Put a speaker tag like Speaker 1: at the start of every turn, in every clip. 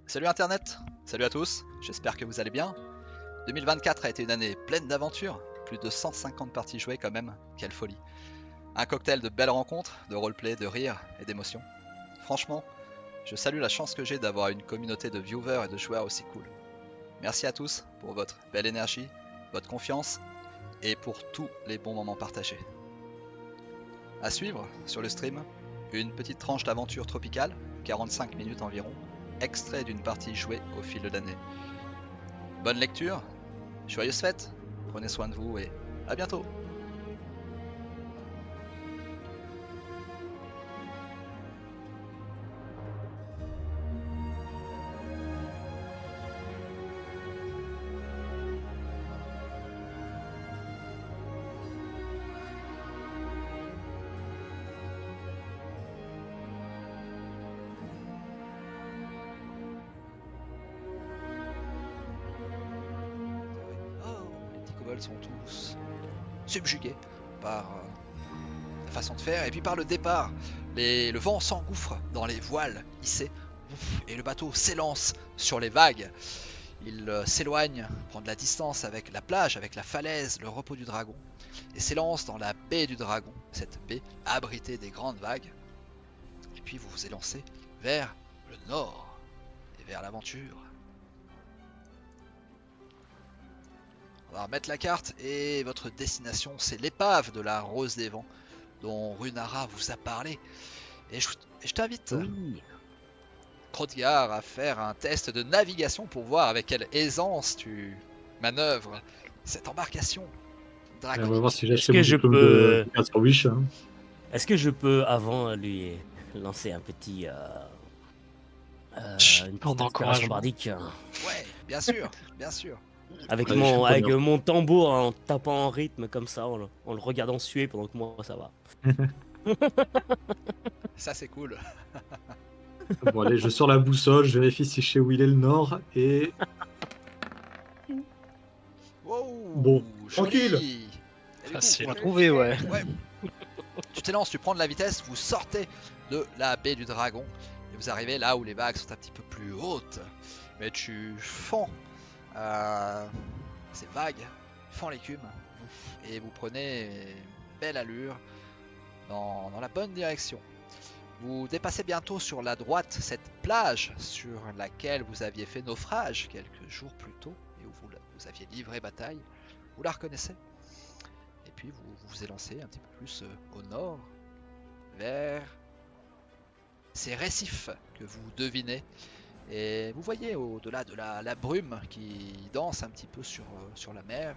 Speaker 1: Salut Internet, salut à tous, j'espère que vous allez bien. 2024 a été une année pleine d'aventures, plus de 150 parties jouées quand même, quelle folie. Un cocktail de belles rencontres, de roleplay, de rires et d'émotions. Franchement, je salue la chance que j'ai d'avoir une communauté de viewers et de joueurs aussi cool. Merci à tous pour votre belle énergie, votre confiance et pour tous les bons moments partagés. À suivre sur le stream, une petite tranche d'aventure tropicale, 45 minutes environ, extrait d'une partie jouée au fil de l'année. Bonne lecture, joyeuses fêtes, prenez soin de vous et à bientôt. Oh, les petits kobolds sont tous subjugués par la façon de faire et puis par le départ. Le vent s'engouffre dans les voiles hissées et le bateau s'élance sur les vagues. Il s'éloigne, prend de la distance avec la plage, avec la falaise, le repos du dragon, et s'élance dans la baie du dragon, cette baie abritée des grandes vagues. Et puis vous vous élancez vers le nord et vers l'aventure. On va remettre la carte et votre destination, c'est l'épave de la Rose des Vents dont Runara vous a parlé. Et je t'invite,
Speaker 2: Oui.
Speaker 1: Hrothgar, à faire un test de navigation pour voir avec quelle aisance tu manœuvres cette embarcation
Speaker 3: On va
Speaker 1: draconique.
Speaker 3: voir si j'ai
Speaker 2: Est-ce
Speaker 3: acheté
Speaker 2: que
Speaker 3: mon
Speaker 2: je
Speaker 3: diplôme
Speaker 2: peux,
Speaker 3: de carte sur Wish. Hein.
Speaker 2: est-ce que je peux avant lui lancer un petit, une petite inspiration
Speaker 4: d'encouragement.
Speaker 2: bardique
Speaker 1: Ouais, bien sûr, bien sûr.
Speaker 2: avec
Speaker 3: Allez, je suis
Speaker 2: avec
Speaker 3: preneur.
Speaker 2: mon tambour en tapant en rythme comme ça, en le regardant suer pendant que moi ça va.
Speaker 1: Ça c'est cool.
Speaker 3: Bon, allez, je sors la boussole, je vérifie si je sais où il est le nord et.
Speaker 1: Wow,
Speaker 3: Bon,
Speaker 1: joli.
Speaker 3: tranquille.
Speaker 1: Et du coup,
Speaker 4: Facile.
Speaker 5: On l'a trouvé, ouais.
Speaker 1: ouais, tu t'élances, tu prends de la vitesse, vous sortez de la baie du dragon et vous arrivez là où les vagues sont un petit peu plus hautes. Mais tu fends ces vagues, fends l'écume et vous prenez une belle allure dans la bonne direction. Vous dépassez bientôt sur la droite cette plage sur laquelle vous aviez fait naufrage quelques jours plus tôt et où vous aviez livré bataille. Vous la reconnaissez. Et puis vous élancez un petit peu plus au nord vers ces récifs que vous devinez. Et vous voyez au-delà de la brume qui danse un petit peu sur la mer,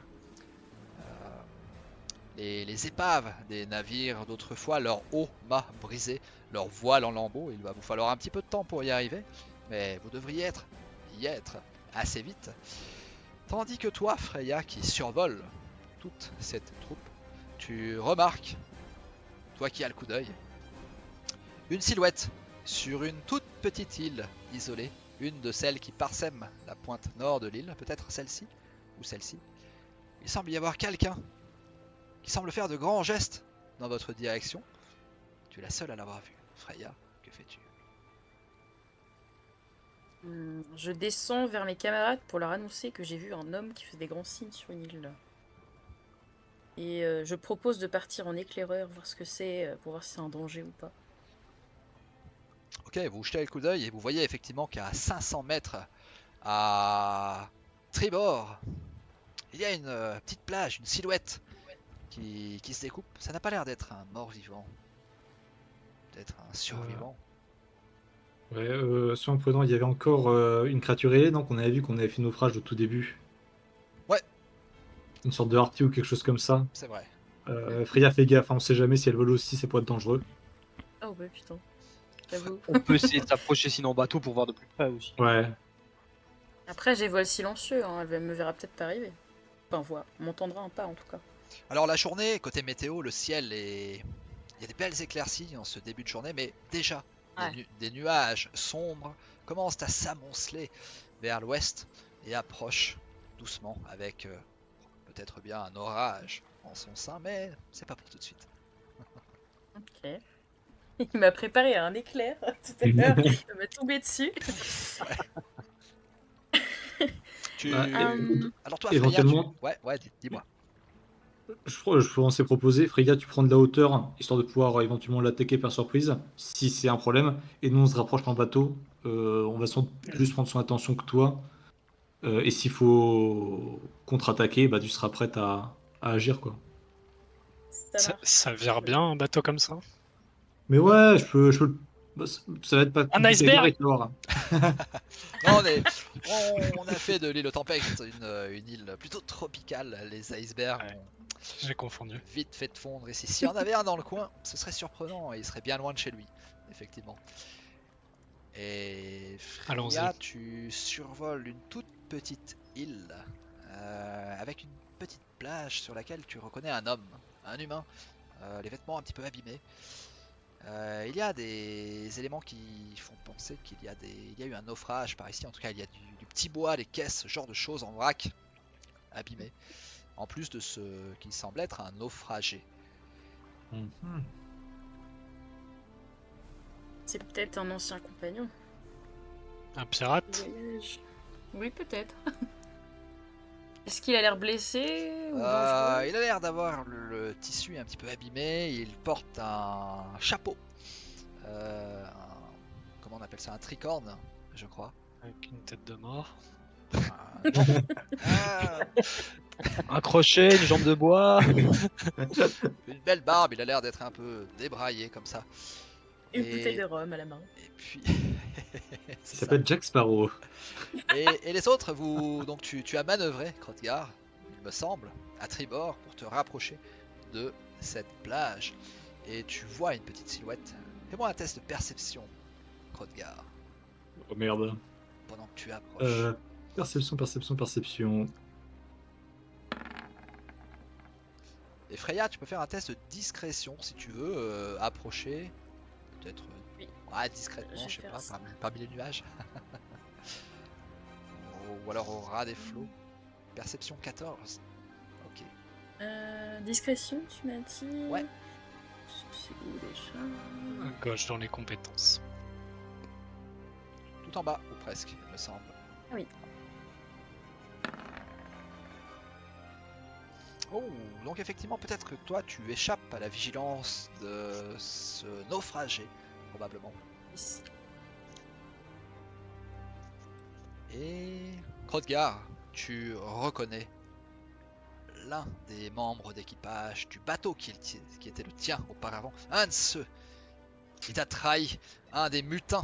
Speaker 1: les épaves des navires d'autrefois, leur haut mât brisé, leur voile en lambeaux. Il va vous falloir un petit peu de temps pour y arriver, mais vous devriez y être assez vite. Tandis que toi, Freya, qui survole toute cette troupe, tu remarques, toi qui as le coup d'œil, une silhouette sur une toute petite île isolée, une de celles qui parsèment la pointe nord de l'île, peut-être celle-ci ou celle-ci. Il semble y avoir quelqu'un qui semble faire de grands gestes dans votre direction. Tu es la seule à l'avoir vu. Freya, que fais-tu?
Speaker 5: Je descends vers mes camarades pour leur annoncer que j'ai vu un homme qui fait des grands signes sur une île. Et je propose de partir en éclaireur, voir ce que c'est, pour voir si c'est un danger ou pas.
Speaker 1: Ok, vous jetez le coup d'œil et vous voyez effectivement qu'à 500 mètres à tribord, il y a une petite plage, une silhouette qui se découpe. Ça n'a pas l'air d'être un mort-vivant, peut-être un survivant.
Speaker 3: Ouais, soin prudent, il y avait encore une créature ailée, donc on avait vu qu'on avait fait naufrage au tout début.
Speaker 1: Ouais.
Speaker 3: Une sorte de harpie ou quelque chose comme ça.
Speaker 1: C'est vrai.
Speaker 3: Freya, fais gaffe, hein, on sait jamais si elle vole aussi, ça pourrait être dangereux.
Speaker 5: Oh bah putain, j'avoue.
Speaker 4: On peut essayer de s'approcher sinon en bateau pour voir de plus près aussi.
Speaker 3: Ouais.
Speaker 5: Après j'ai vol silencieux, hein, elle me verra peut-être pas arriver. Enfin voilà, on m'entendra un pas en tout cas.
Speaker 1: Alors la journée, côté météo, le ciel est... Il y a des belles éclaircies en ce début de journée, mais déjà,
Speaker 5: Ouais.
Speaker 1: des nuages sombres commencent à s'amonceler vers l'ouest et approchent doucement avec peut-être bien un orage en son sein, mais c'est pas pour tout de suite.
Speaker 5: Ok. Il m'a préparé un éclair tout à l'heure, il m'a tombé dessus.
Speaker 1: tu...
Speaker 3: Bah,
Speaker 1: Alors toi, Freya,
Speaker 3: éventuellement,
Speaker 1: ouais, dis-moi.
Speaker 3: je pensais proposer, Frega, tu prends de la hauteur, histoire de pouvoir éventuellement l'attaquer par surprise, si c'est un problème, et nous on se rapproche en bateau, on va sans plus prendre son attention que toi, et s'il faut contre-attaquer, bah tu seras prête à agir, quoi.
Speaker 5: Ça marche.
Speaker 6: Ça vire bien un bateau comme ça.
Speaker 3: Mais ouais, bah, ça va être pas
Speaker 6: Un
Speaker 3: compliqué à
Speaker 6: iceberg!
Speaker 3: gérer, tu vas voir.
Speaker 1: Non, on a fait de l'île au Tempête une île plutôt tropicale. Les icebergs
Speaker 6: Ouais.
Speaker 1: ont
Speaker 6: J'ai confondu.
Speaker 1: vite fait de fondre ici. S'il y en avait un dans le coin, ce serait surprenant et il serait bien loin de chez lui, effectivement. Et
Speaker 6: Allons-y.
Speaker 1: Freya, tu survoles une toute petite île avec une petite plage sur laquelle tu reconnais un homme, un humain, les vêtements un petit peu abîmés. Il y a des éléments qui font penser il y a eu un naufrage par ici. En tout cas, il y a du petit bois, des caisses, ce genre de choses en vrac, abîmées. En plus de ce qui semble être un naufragé.
Speaker 3: Mhm.
Speaker 5: C'est peut-être un ancien compagnon.
Speaker 6: Un pirate?
Speaker 5: Voyage. Oui, peut-être. Est-ce qu'il a l'air blessé ou dangereux?
Speaker 1: Il a l'air d'avoir le tissu un petit peu abîmé. Il porte un chapeau. Comment on appelle ça? Un tricorne, je crois.
Speaker 6: Avec une tête de mort.
Speaker 1: Non. Ah,
Speaker 4: Un crochet, une jambe de bois.
Speaker 1: une belle barbe. Il a l'air d'être un peu débraillé comme ça.
Speaker 5: Une
Speaker 1: Et-
Speaker 5: bouteille de rhum à la main.
Speaker 1: Et puis.
Speaker 3: Il
Speaker 1: C'est ça.
Speaker 3: s'appelle Jack Sparrow.
Speaker 1: Et les autres, donc tu as manœuvré, Hrothgar, il me semble, à tribord pour te rapprocher de cette plage. Et tu vois une petite silhouette. Fais-moi un test de perception, Hrothgar,
Speaker 3: Oh merde.
Speaker 1: pendant que tu approches.
Speaker 3: Perception.
Speaker 1: Et Freya, tu peux faire un test de discrétion si tu veux approcher. Peut-être
Speaker 5: Oui.
Speaker 1: discrètement,
Speaker 5: Je vais
Speaker 1: je sais
Speaker 5: faire
Speaker 1: pas,
Speaker 5: ça.
Speaker 1: parmi les nuages. Ou alors au ras des flots. Perception 14. Ok.
Speaker 5: Discrétion, tu m'as dit?
Speaker 1: Ouais.
Speaker 5: C'est où déjà?
Speaker 6: À gauche dans les compétences.
Speaker 1: Tout en bas, ou presque, il me semble.
Speaker 5: Ah oui.
Speaker 1: Oh, donc effectivement, peut-être que toi, tu échappes à la vigilance de ce naufragé, probablement.
Speaker 5: Ici.
Speaker 1: Et Hrothgar, tu reconnais l'un des membres d'équipage du bateau qui était le tien auparavant. Un de ceux qui t'a trahi, un des mutins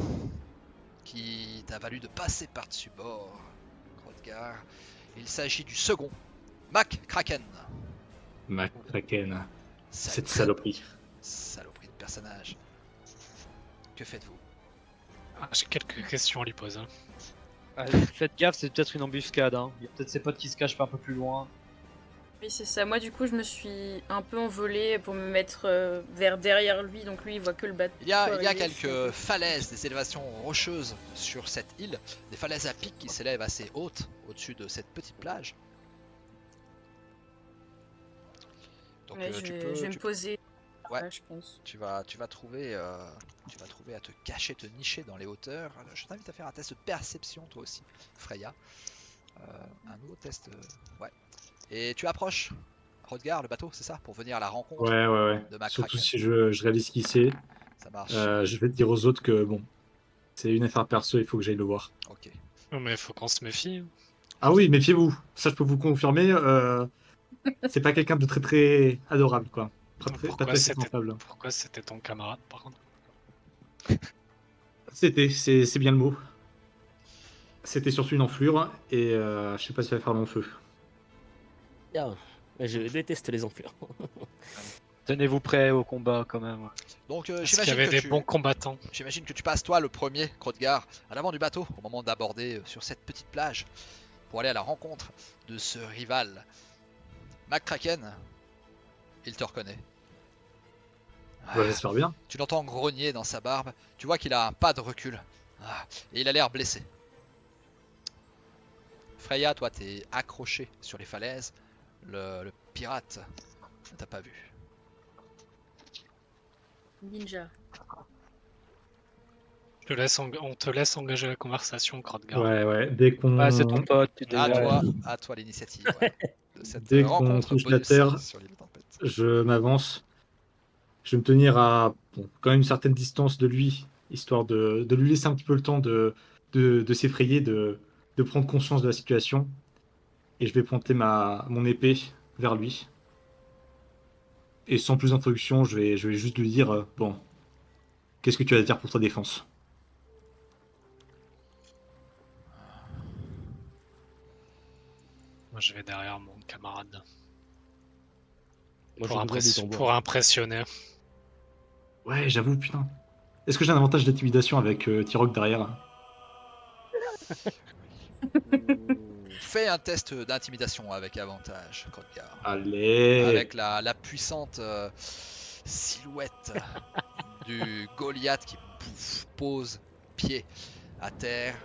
Speaker 1: qui t'a valu de passer par-dessus bord, Hrothgar. Il s'agit du second, Mac Kraken.
Speaker 3: McCracken. Cette
Speaker 1: Sale-
Speaker 3: saloperie.
Speaker 1: Saloperie de personnage. Que faites-vous?
Speaker 6: Ah, j'ai quelques questions à lui poser.
Speaker 4: Ah, faites gaffe, c'est peut-être une embuscade. Hein. Il y a peut-être ses potes qui se cachent un peu plus loin.
Speaker 5: Oui, c'est ça. Moi, du coup, je me suis un peu envolée pour me mettre vers derrière lui. Donc, lui, il voit que le bateau.
Speaker 1: Il y a
Speaker 5: arriver,
Speaker 1: quelques falaises, des élévations rocheuses sur cette île, des falaises à pic qui s'élèvent assez hautes au-dessus de cette petite plage. Donc
Speaker 5: Ouais,
Speaker 1: tu
Speaker 5: je
Speaker 1: peux,
Speaker 5: vais me poser.
Speaker 1: Ouais.
Speaker 5: Là, je pense.
Speaker 1: tu vas trouver à te cacher, te nicher dans les hauteurs. Alors, je t'invite à faire un test de perception toi aussi, Freya. Un nouveau test, ouais. Et tu approches Hrothgar, le bateau, c'est ça, pour venir à la rencontre
Speaker 3: Ouais.
Speaker 1: de Mac
Speaker 3: Surtout
Speaker 1: Kraken.
Speaker 3: si je réalise qui c'est.
Speaker 1: Ça marche.
Speaker 3: Je vais te dire aux autres que bon, c'est une affaire perso, il faut que j'aille le voir.
Speaker 1: Ok.
Speaker 6: Oh, mais faut qu'on se méfie.
Speaker 3: Ah oui, méfiez-vous. Ça, je peux vous confirmer. C'est pas quelqu'un de très très adorable, quoi. Pas
Speaker 6: Pourquoi
Speaker 3: très
Speaker 6: c'était
Speaker 3: supportable.
Speaker 6: pourquoi c'était ton camarade par contre?
Speaker 3: C'est bien le mot. C'était surtout une enflure et je sais pas si ça va faire long feu.
Speaker 2: Ah, je déteste les enflures.
Speaker 4: Tenez-vous prêts au combat quand même.
Speaker 1: Donc
Speaker 6: Est-ce qu'il y
Speaker 1: j'imagine
Speaker 6: avait
Speaker 1: que
Speaker 6: des
Speaker 1: tu...
Speaker 6: bons combattants?
Speaker 1: J'imagine que tu passes toi le premier, Hrothgar, à l'avant du bateau au moment d'aborder sur cette petite plage pour aller à la rencontre de ce rival. Mac Kraken, il te reconnaît.
Speaker 3: Bah, j'espère bien.
Speaker 1: Tu l'entends grogner dans sa barbe, tu vois qu'il a un pas de recul et il a l'air blessé. Freya, toi t'es accroché sur les falaises, le pirate ne t'a pas vu.
Speaker 5: Ninja.
Speaker 6: On te laisse engager la conversation, Krodgar.
Speaker 3: Ouais, dès qu'on
Speaker 4: Ah, c'est ton pote, tu te
Speaker 1: À toi l'initiative ouais, de cette
Speaker 3: dès qu'on
Speaker 1: rencontre
Speaker 3: touche la
Speaker 1: bonus
Speaker 3: terre,
Speaker 1: sur l'île Tempête.
Speaker 3: je m'avance. Je vais me tenir à quand même une certaine distance de lui, histoire de lui laisser un petit peu le temps de s'effrayer, de prendre conscience de la situation. Et je vais pointer mon épée vers lui. Et sans plus d'introduction, je vais juste lui dire bon, qu'est-ce que tu as à dire pour ta défense?
Speaker 6: Moi, je vais derrière mon camarade
Speaker 2: Moi,
Speaker 6: pour,
Speaker 2: je du tambour.
Speaker 6: pour impressionner.
Speaker 3: Ouais, j'avoue, putain. Est-ce que j'ai un avantage d'intimidation avec T-Rock derrière?
Speaker 1: Fais un test d'intimidation avec avantage, Krodgar.
Speaker 3: Allez!
Speaker 1: Avec la puissante silhouette du Goliath qui pose pied à terre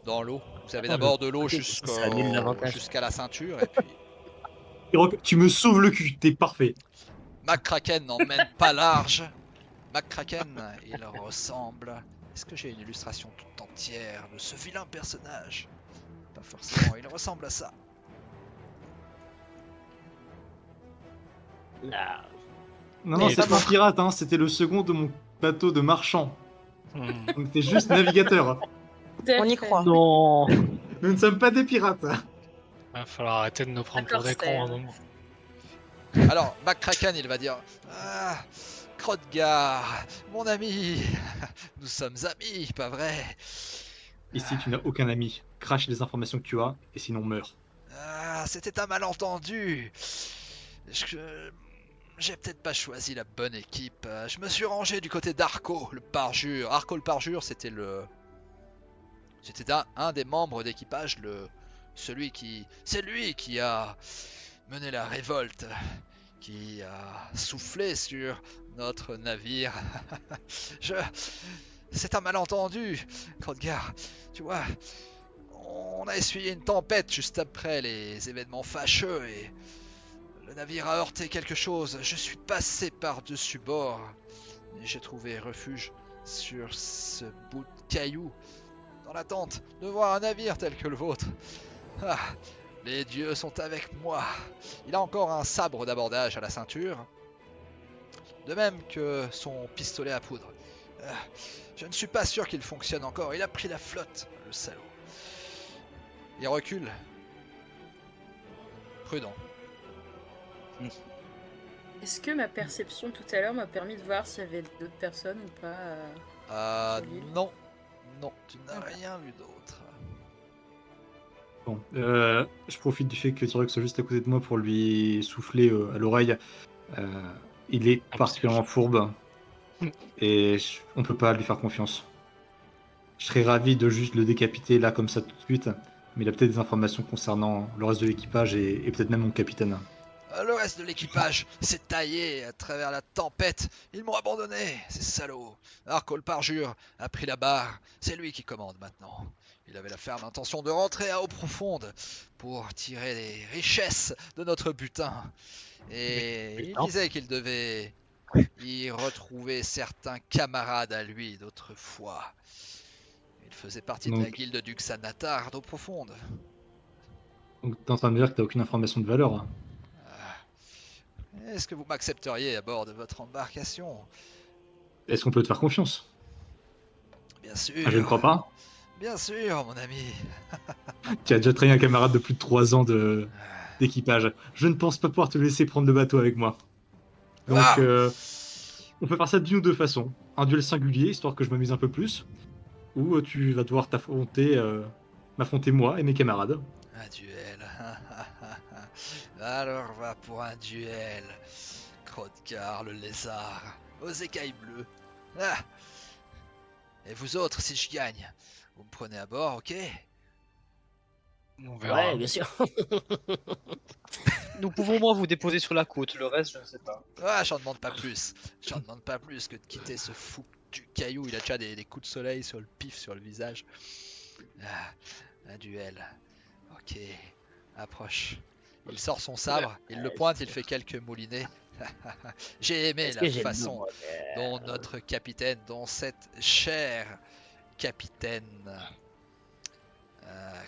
Speaker 1: dans l'eau. Vous avez
Speaker 2: Oh,
Speaker 1: d'abord de
Speaker 2: le
Speaker 1: l'eau
Speaker 2: côté, ça annule l'avantage.
Speaker 1: jusqu'à la ceinture et puis
Speaker 3: T-Rock, tu me sauves le cul, t'es parfait.
Speaker 1: McCracken n'emmène pas large. McCracken, il ressemble. Est-ce que j'ai une illustration toute entière de ce vilain personnage? Pas forcément, il ressemble à ça.
Speaker 2: Ah,
Speaker 3: Non,
Speaker 6: Et
Speaker 3: c'est pas un
Speaker 6: toi
Speaker 3: pirate, hein, c'était le second de mon bateau de marchand.
Speaker 6: Hmm.
Speaker 3: Donc t'es juste navigateur.
Speaker 5: On y
Speaker 7: croit.
Speaker 4: Non.
Speaker 3: Nous ne sommes pas des pirates.
Speaker 6: Va falloir arrêter de nous prendre pour des cons à un moment.
Speaker 1: Alors, McCracken, il va dire Ah, Krodgar, mon ami, nous sommes amis, pas vrai?
Speaker 3: Ici, tu n'as aucun ami. Crache les informations que tu as, et sinon meurs.
Speaker 1: Ah, c'était un malentendu. J'ai peut-être pas choisi la bonne équipe. Je me suis rangé du côté d'Arco, le parjure. Arco le parjure, c'était un des membres d'équipage, c'est lui qui a mené la révolte, qui a soufflé sur notre navire. C'est un malentendu, Krodgar. Tu vois, on a essuyé une tempête juste après les événements fâcheux et le navire a heurté quelque chose. Je suis passé par-dessus bord et j'ai trouvé refuge sur ce bout de caillou dans l'attente de voir un navire tel que le vôtre. Ah, les dieux sont avec moi. Il a encore un sabre d'abordage à la ceinture, de même que son pistolet à poudre. Je ne suis pas sûr qu'il fonctionne encore. Il a pris la flotte, le salaud. Il recule. Prudent.
Speaker 5: Est-ce que ma perception tout à l'heure m'a permis de voir s'il y avait d'autres personnes ou pas sur l'île?
Speaker 1: Non. Non, tu n'as
Speaker 5: Ok.
Speaker 1: rien vu d'autre.
Speaker 3: Bon, je profite du fait que T-Rock soit juste à côté de moi pour lui souffler à l'oreille. Il est particulièrement fourbe et on peut pas lui faire confiance. Je serais ravi de juste le décapiter là comme ça tout de suite, mais il a peut-être des informations concernant le reste de l'équipage et peut-être même mon capitaine.
Speaker 1: Le reste de l'équipage s'est taillé à travers la tempête. Ils m'ont abandonné, ces salauds. Arco le parjure a pris la barre. C'est lui qui commande maintenant. Il avait la ferme intention de rentrer à eau profonde pour tirer les richesses de notre butin. Et il disait qu'il devait y retrouver certains camarades à lui d'autrefois. Il faisait partie de la
Speaker 3: Donc-
Speaker 1: guilde du Xanatar d'eau profonde.
Speaker 3: Donc t'es en train de me dire que t'as aucune information de valeur?
Speaker 1: Est-ce que vous m'accepteriez à bord de votre embarcation?
Speaker 3: Est-ce qu'on peut te faire confiance?
Speaker 1: Bien sûr.
Speaker 3: Je ne crois pas.
Speaker 1: Bien sûr, mon ami.
Speaker 3: Tu as déjà traîné un camarade de plus de 3 ans d'équipage. Je ne pense pas pouvoir te laisser prendre le bateau avec moi. Donc,
Speaker 1: Ah
Speaker 3: on peut faire ça d'une ou deux façons. Un duel singulier, histoire que je m'amuse un peu plus. Ou tu vas devoir m'affronter moi et mes camarades.
Speaker 1: Un duel. Alors va pour un duel. Krodgar le lézard, aux écailles bleues. Ah. Et vous autres, si je gagne, vous me prenez à bord, ok?
Speaker 6: On verra.
Speaker 2: ouais, bien sûr.
Speaker 4: Nous pouvons au moins vous déposer sur la côte, le reste, je ne sais pas.
Speaker 1: Ah, j'en demande pas plus. J'en demande pas plus que de quitter ce fou du caillou. Il a déjà des coups de soleil sur le pif, sur le visage. Ah, un duel. Ok, approche. Il sort son sabre, il le pointe, il fait quelques moulinets. J'ai aimé
Speaker 2: Est-ce
Speaker 1: la
Speaker 2: que j'ai le
Speaker 1: façon
Speaker 2: nom,
Speaker 1: dont notre capitaine, dont cette chère capitaine.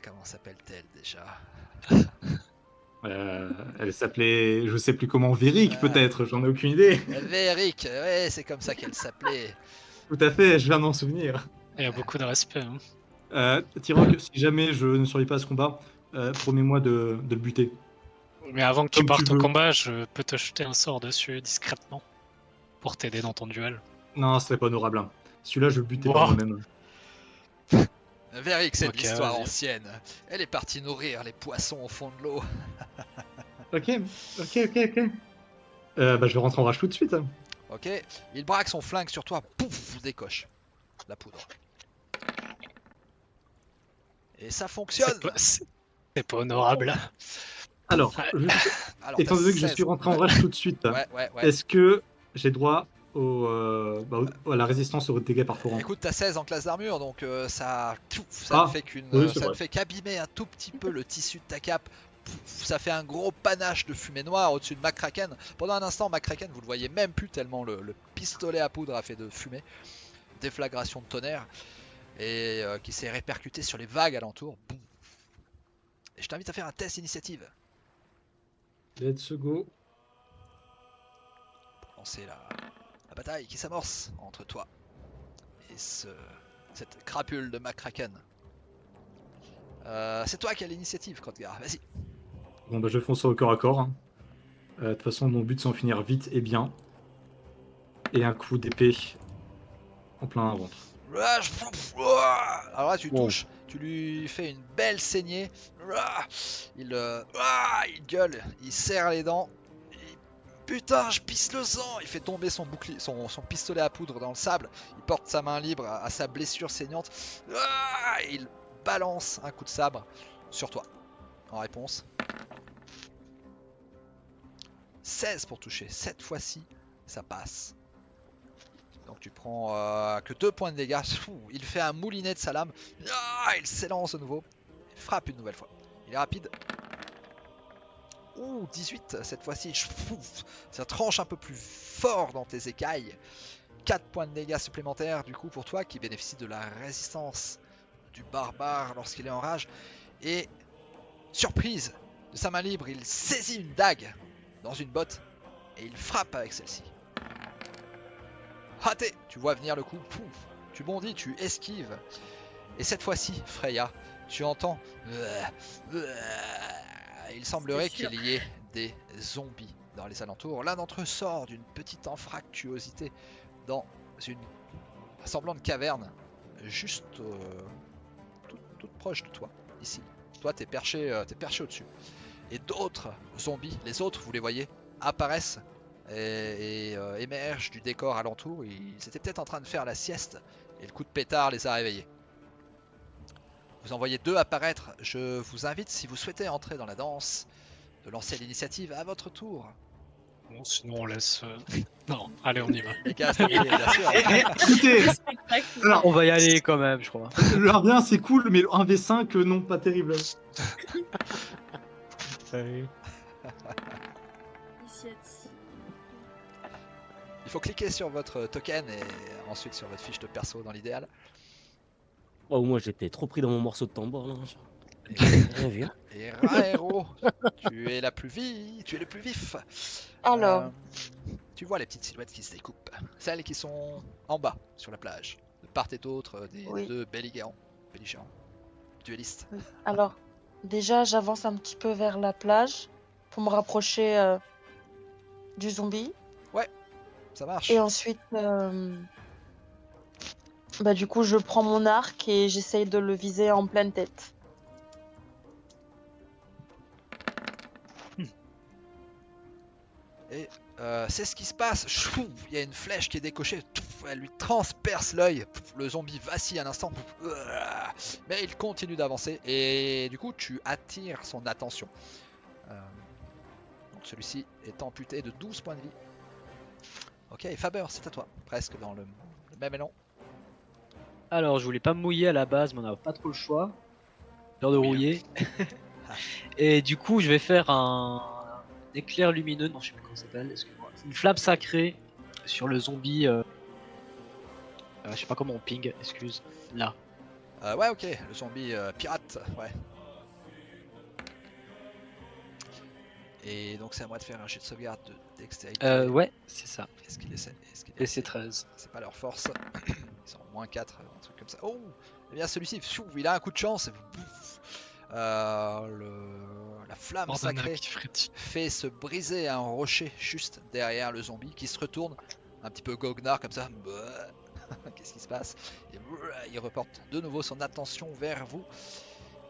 Speaker 1: Comment s'appelle-t-elle déjà?
Speaker 3: Elle s'appelait, je sais plus comment, Véric peut-être, j'en ai aucune idée.
Speaker 1: Véric, ouais, c'est comme ça qu'elle s'appelait.
Speaker 3: Tout à fait, je viens d'en souvenir.
Speaker 6: Il y a beaucoup de respect. Hein.
Speaker 3: Tyroc, si jamais je ne survis pas à ce combat, promets-moi de le buter.
Speaker 6: Mais avant que tu
Speaker 3: Comme tu
Speaker 6: partes au
Speaker 3: veux.
Speaker 6: combat, je peux te jeter un sort dessus discrètement pour t'aider dans ton duel.
Speaker 3: Non, ce serait pas honorable. Hein. Celui-là, je le butais par
Speaker 6: Wow.
Speaker 3: moi-même.
Speaker 1: Véric, c'est
Speaker 6: Ok,
Speaker 1: de l'histoire
Speaker 6: vas-y.
Speaker 1: ancienne. Elle est partie nourrir les poissons au fond de l'eau.
Speaker 3: Ok. Bah, je vais rentrer en rage tout de suite. Hein.
Speaker 1: Ok, il braque son flingue sur toi, pouf, décoche la poudre. Et ça fonctionne.
Speaker 6: C'est pas honorable.
Speaker 3: Alors,
Speaker 1: Alors,
Speaker 3: étant
Speaker 1: t'as
Speaker 3: donné que je
Speaker 1: 16.
Speaker 3: suis rentré en rage tout de suite,
Speaker 1: Ouais.
Speaker 3: est-ce que j'ai droit à la résistance aux dégâts parfourants?
Speaker 1: Écoute, t'as 16 en classe d'armure, donc ça
Speaker 3: Ah,
Speaker 1: ne fait qu'une,
Speaker 3: oui, c'est
Speaker 1: ça ne
Speaker 3: vrai.
Speaker 1: fait qu'abîmer un tout petit peu le tissu de ta cape. Pouf, ça fait un gros panache de fumée noire au-dessus de McCracken. Pendant un instant, McCracken, vous le voyez même plus tellement le pistolet à poudre a fait de fumée. Déflagration de tonnerre et qui s'est répercuté sur les vagues alentour. Boum. Et je t'invite à faire un test initiative
Speaker 3: Let's go.
Speaker 1: pour lancer la bataille qui s'amorce entre toi et cette crapule de McCracken. C'est toi qui as l'initiative, Krotgar. Vas-y.
Speaker 3: Bon, bah, je fonce au corps à corps. Hein. De toute façon, mon but, c'est d'en finir vite et bien. Et un coup d'épée en plein ventre.
Speaker 1: Alors là, tu
Speaker 2: Wow.
Speaker 1: touches, tu lui fais une belle saignée. Il gueule, il serre les dents. Putain, je pisse le sang. Il fait tomber son bouclier, son pistolet à poudre dans le sable. Il porte sa main libre à sa blessure saignante. Il balance un coup de sabre sur toi. En réponse, 16 pour toucher. Cette fois-ci, ça passe. Donc tu prends que 2 points de dégâts. Il fait un moulinet de sa lame. Il s'élance de nouveau. Il frappe une nouvelle fois. Il est rapide. 18 cette fois-ci. Ça tranche un peu plus fort dans tes écailles. 4 points de dégâts supplémentaires du coup pour toi qui bénéficie de la résistance du barbare lorsqu'il est en rage. Et surprise de sa main libre, il saisit une dague dans une botte et il frappe avec celle-ci. Raté. Tu vois venir le coup. Pouf. Tu bondis, tu esquives. Et cette fois-ci, Freya, tu entends... Il semblerait qu'il y ait des zombies dans les alentours. L'un d'entre eux sort d'une petite anfractuosité dans une semblante caverne juste toute proche de toi, ici. Toi, t'es perché au-dessus. Et d'autres zombies, les autres, vous les voyez, apparaissent et émergent du décor alentour. Ils étaient peut-être en train de faire la sieste et le coup de pétard les a réveillés. Vous en voyez 2 apparaître. Je vous invite, si vous souhaitez entrer dans la danse, de lancer l'initiative à votre tour.
Speaker 6: Bon, sinon on laisse. Non, allez, on y va.
Speaker 1: Les gars, bien sûr.
Speaker 3: Écoutez, alors,
Speaker 4: On va y aller quand même, je crois.
Speaker 3: le 1v1 c'est cool, mais le 1v5 non, pas terrible.
Speaker 5: Initiative.
Speaker 1: Il faut cliquer sur votre token et ensuite sur votre fiche de perso dans l'idéal.
Speaker 2: Oh, moi j'étais trop pris dans mon morceau de tambour là.
Speaker 1: Et,
Speaker 2: Rien vu.
Speaker 1: et Raero, tu es le plus vif.
Speaker 7: Alors,
Speaker 1: Tu vois les petites silhouettes qui se découpent. Celles qui sont en bas sur la plage. De part et d'autre des
Speaker 7: Oui.
Speaker 1: 2 belligérants, duellistes.
Speaker 7: alors, déjà, j'avance un petit peu vers la plage pour me rapprocher du zombie.
Speaker 1: Ça marche.
Speaker 7: Et ensuite, bah, du coup, je prends mon arc et j'essaye de le viser en pleine tête.
Speaker 1: Et c'est ce qui se passe. Chou, il y a une flèche qui est décochée. Elle lui transperce l'œil. Le zombie vacille un instant. Mais il continue d'avancer. Et du coup, tu attires son attention. Donc celui-ci est amputé de 12 points de vie. Ok, Faber, c'est à toi. Presque dans le même élan.
Speaker 4: Alors, je voulais pas me mouiller à la base, mais on n'a pas trop le choix. Peur de
Speaker 1: Oui.
Speaker 4: rouiller. Et du coup, je vais faire un éclair lumineux. Non, je sais plus comment ça s'appelle. Excuse-moi. Une flamme sacrée sur le zombie Je sais pas comment on ping, excuse. Là.
Speaker 1: Ouais, ok, le zombie pirate, ouais. Et donc c'est à moi de faire un jet de sauvegarde de dextérité.
Speaker 4: Ouais, c'est ça.
Speaker 1: Est-ce qu'il essaie
Speaker 4: Et c'est 13.
Speaker 1: C'est pas leur force. Ils sont moins 4, un truc comme ça. Oh, eh bien celui-ci, il a un coup de chance. La flamme
Speaker 6: Ordonna
Speaker 1: sacrée
Speaker 6: qui frétille.
Speaker 1: fait se briser un rocher juste derrière le zombie qui se retourne, un petit peu goguenard comme ça. Qu'est-ce qui se passe? Et il reporte de nouveau son attention vers vous.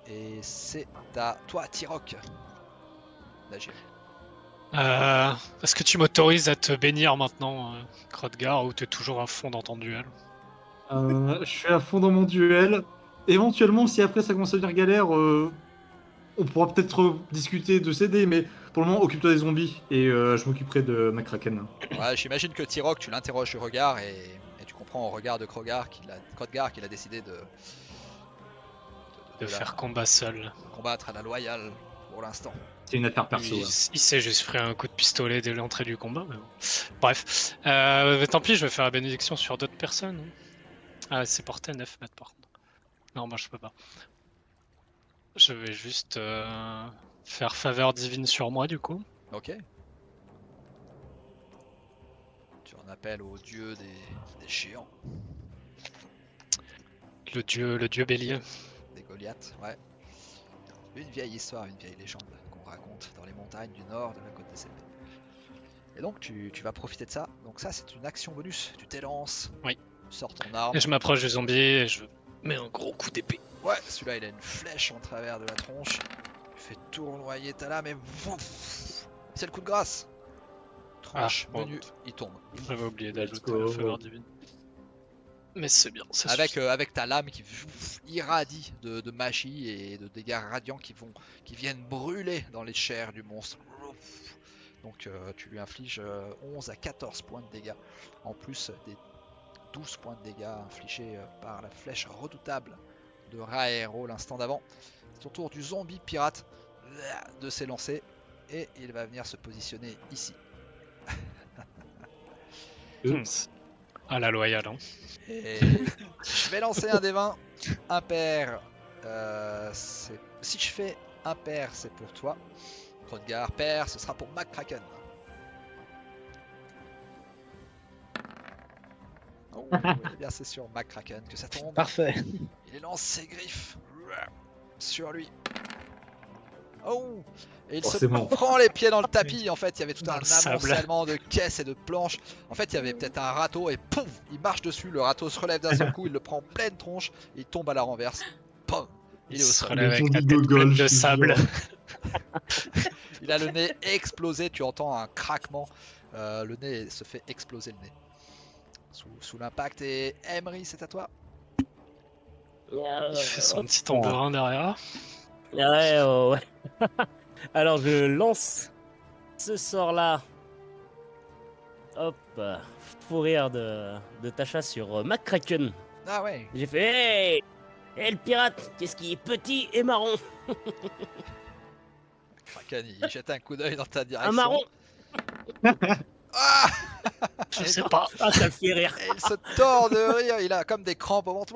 Speaker 1: Et c'est à toi, T-Rock, d'agir.
Speaker 6: Est-ce que tu m'autorises à te bénir maintenant, Khrodgar, ou t'es toujours à fond dans ton duel?
Speaker 3: Je suis à fond dans mon duel. Éventuellement, si après ça commence à devenir galère, on pourra peut-être discuter de céder, mais pour le moment, occupe-toi des zombies et je m'occuperai de McCracken.
Speaker 1: Ouais, j'imagine que T-Rock, tu l'interroges du regard et tu comprends au regard de Khrodgar qu'il a décidé de
Speaker 6: De faire combat seul.
Speaker 1: combattre à la loyale pour l'instant.
Speaker 3: C'est une affaire perso.
Speaker 6: Il,
Speaker 3: hein.
Speaker 6: il s'est juste pris un coup de pistolet dès l'entrée du combat. Mais bon. Bref. Tant pis, je vais faire la bénédiction sur d'autres personnes. hein. Ah, c'est porté à 9 mètres par contre. Non, moi je peux pas. Je vais juste faire faveur divine sur moi du coup.
Speaker 1: Ok. Tu en appelles au dieu des géants,
Speaker 6: Le dieu bélier.
Speaker 1: des Goliaths, ouais. Une vieille histoire, une vieille légende qu'on raconte dans les montagnes du nord de la côte des épées. Et donc tu vas profiter de ça. Donc ça c'est une action bonus. Tu t'élances.
Speaker 6: Oui.
Speaker 1: Tu sors ton arme.
Speaker 6: Et je m'approche du zombie et je mets un gros coup d'épée.
Speaker 1: Ouais, celui-là il a une flèche en travers de la tronche. Tu fais tournoyer ta lame et vouf, c'est le coup de grâce. Tranche,
Speaker 6: bon.
Speaker 1: menu, il tombe.
Speaker 6: J'avais oublié d'ajouter
Speaker 3: go.
Speaker 6: la faveur divine. Mais c'est bien, ça
Speaker 1: Avec,
Speaker 6: suffit.
Speaker 1: avec ta lame qui irradie de magie et de dégâts radiants qui viennent brûler dans les chairs du monstre. Donc tu lui infliges 11 à 14 points de dégâts, en plus des 12 points de dégâts infligés par la flèche redoutable de Raero l'instant d'avant. C'est au tour du zombie pirate de s'élancer et il va venir se positionner ici.
Speaker 3: Oups.
Speaker 6: À la loyale. Hein.
Speaker 1: Et je vais lancer un des 20. Impair. Si je fais impair, c'est pour toi. Khrodgar, pair, ce sera pour McCracken. Oh, eh bien c'est sur McCracken que ça tombe.
Speaker 4: Parfait.
Speaker 1: Il lance ses griffes sur lui. Oh, et il se
Speaker 3: Forcément.
Speaker 1: prend les pieds dans le tapis. En fait, il y avait tout
Speaker 6: Dans
Speaker 1: un
Speaker 6: le sable.
Speaker 1: amoncellement de caisses et de planches. En fait, il y avait peut-être un râteau et pouf, il marche dessus. Le râteau se relève d'un seul coup, il le prend en pleine tronche, il tombe à la renverse. Poum, il est au
Speaker 6: se
Speaker 1: sol.
Speaker 6: relève avec
Speaker 3: zombie
Speaker 6: la tête
Speaker 3: gogol,
Speaker 6: pleine
Speaker 3: je
Speaker 6: de
Speaker 3: te
Speaker 6: sable.
Speaker 3: jure.
Speaker 1: Il a le nez explosé, tu entends un craquement. Le nez se fait exploser le nez. Sous l'impact. Et Emery, c'est à toi.
Speaker 6: Il fait son petit tambourin derrière.
Speaker 2: Ouais. Alors je lance ce sort-là. Hop, fou rire de Tasha sur McCracken.
Speaker 1: Ah ouais.
Speaker 2: J'ai fait hey le pirate, qu'est-ce qui est petit et marron?
Speaker 1: Kraken, il jette un coup d'œil dans ta direction.
Speaker 2: Un marron.
Speaker 1: Ah,
Speaker 6: Je sais pas.
Speaker 2: Ah, ça le fait rire.
Speaker 1: et il se tord de rire, il a comme des crampes au ventre.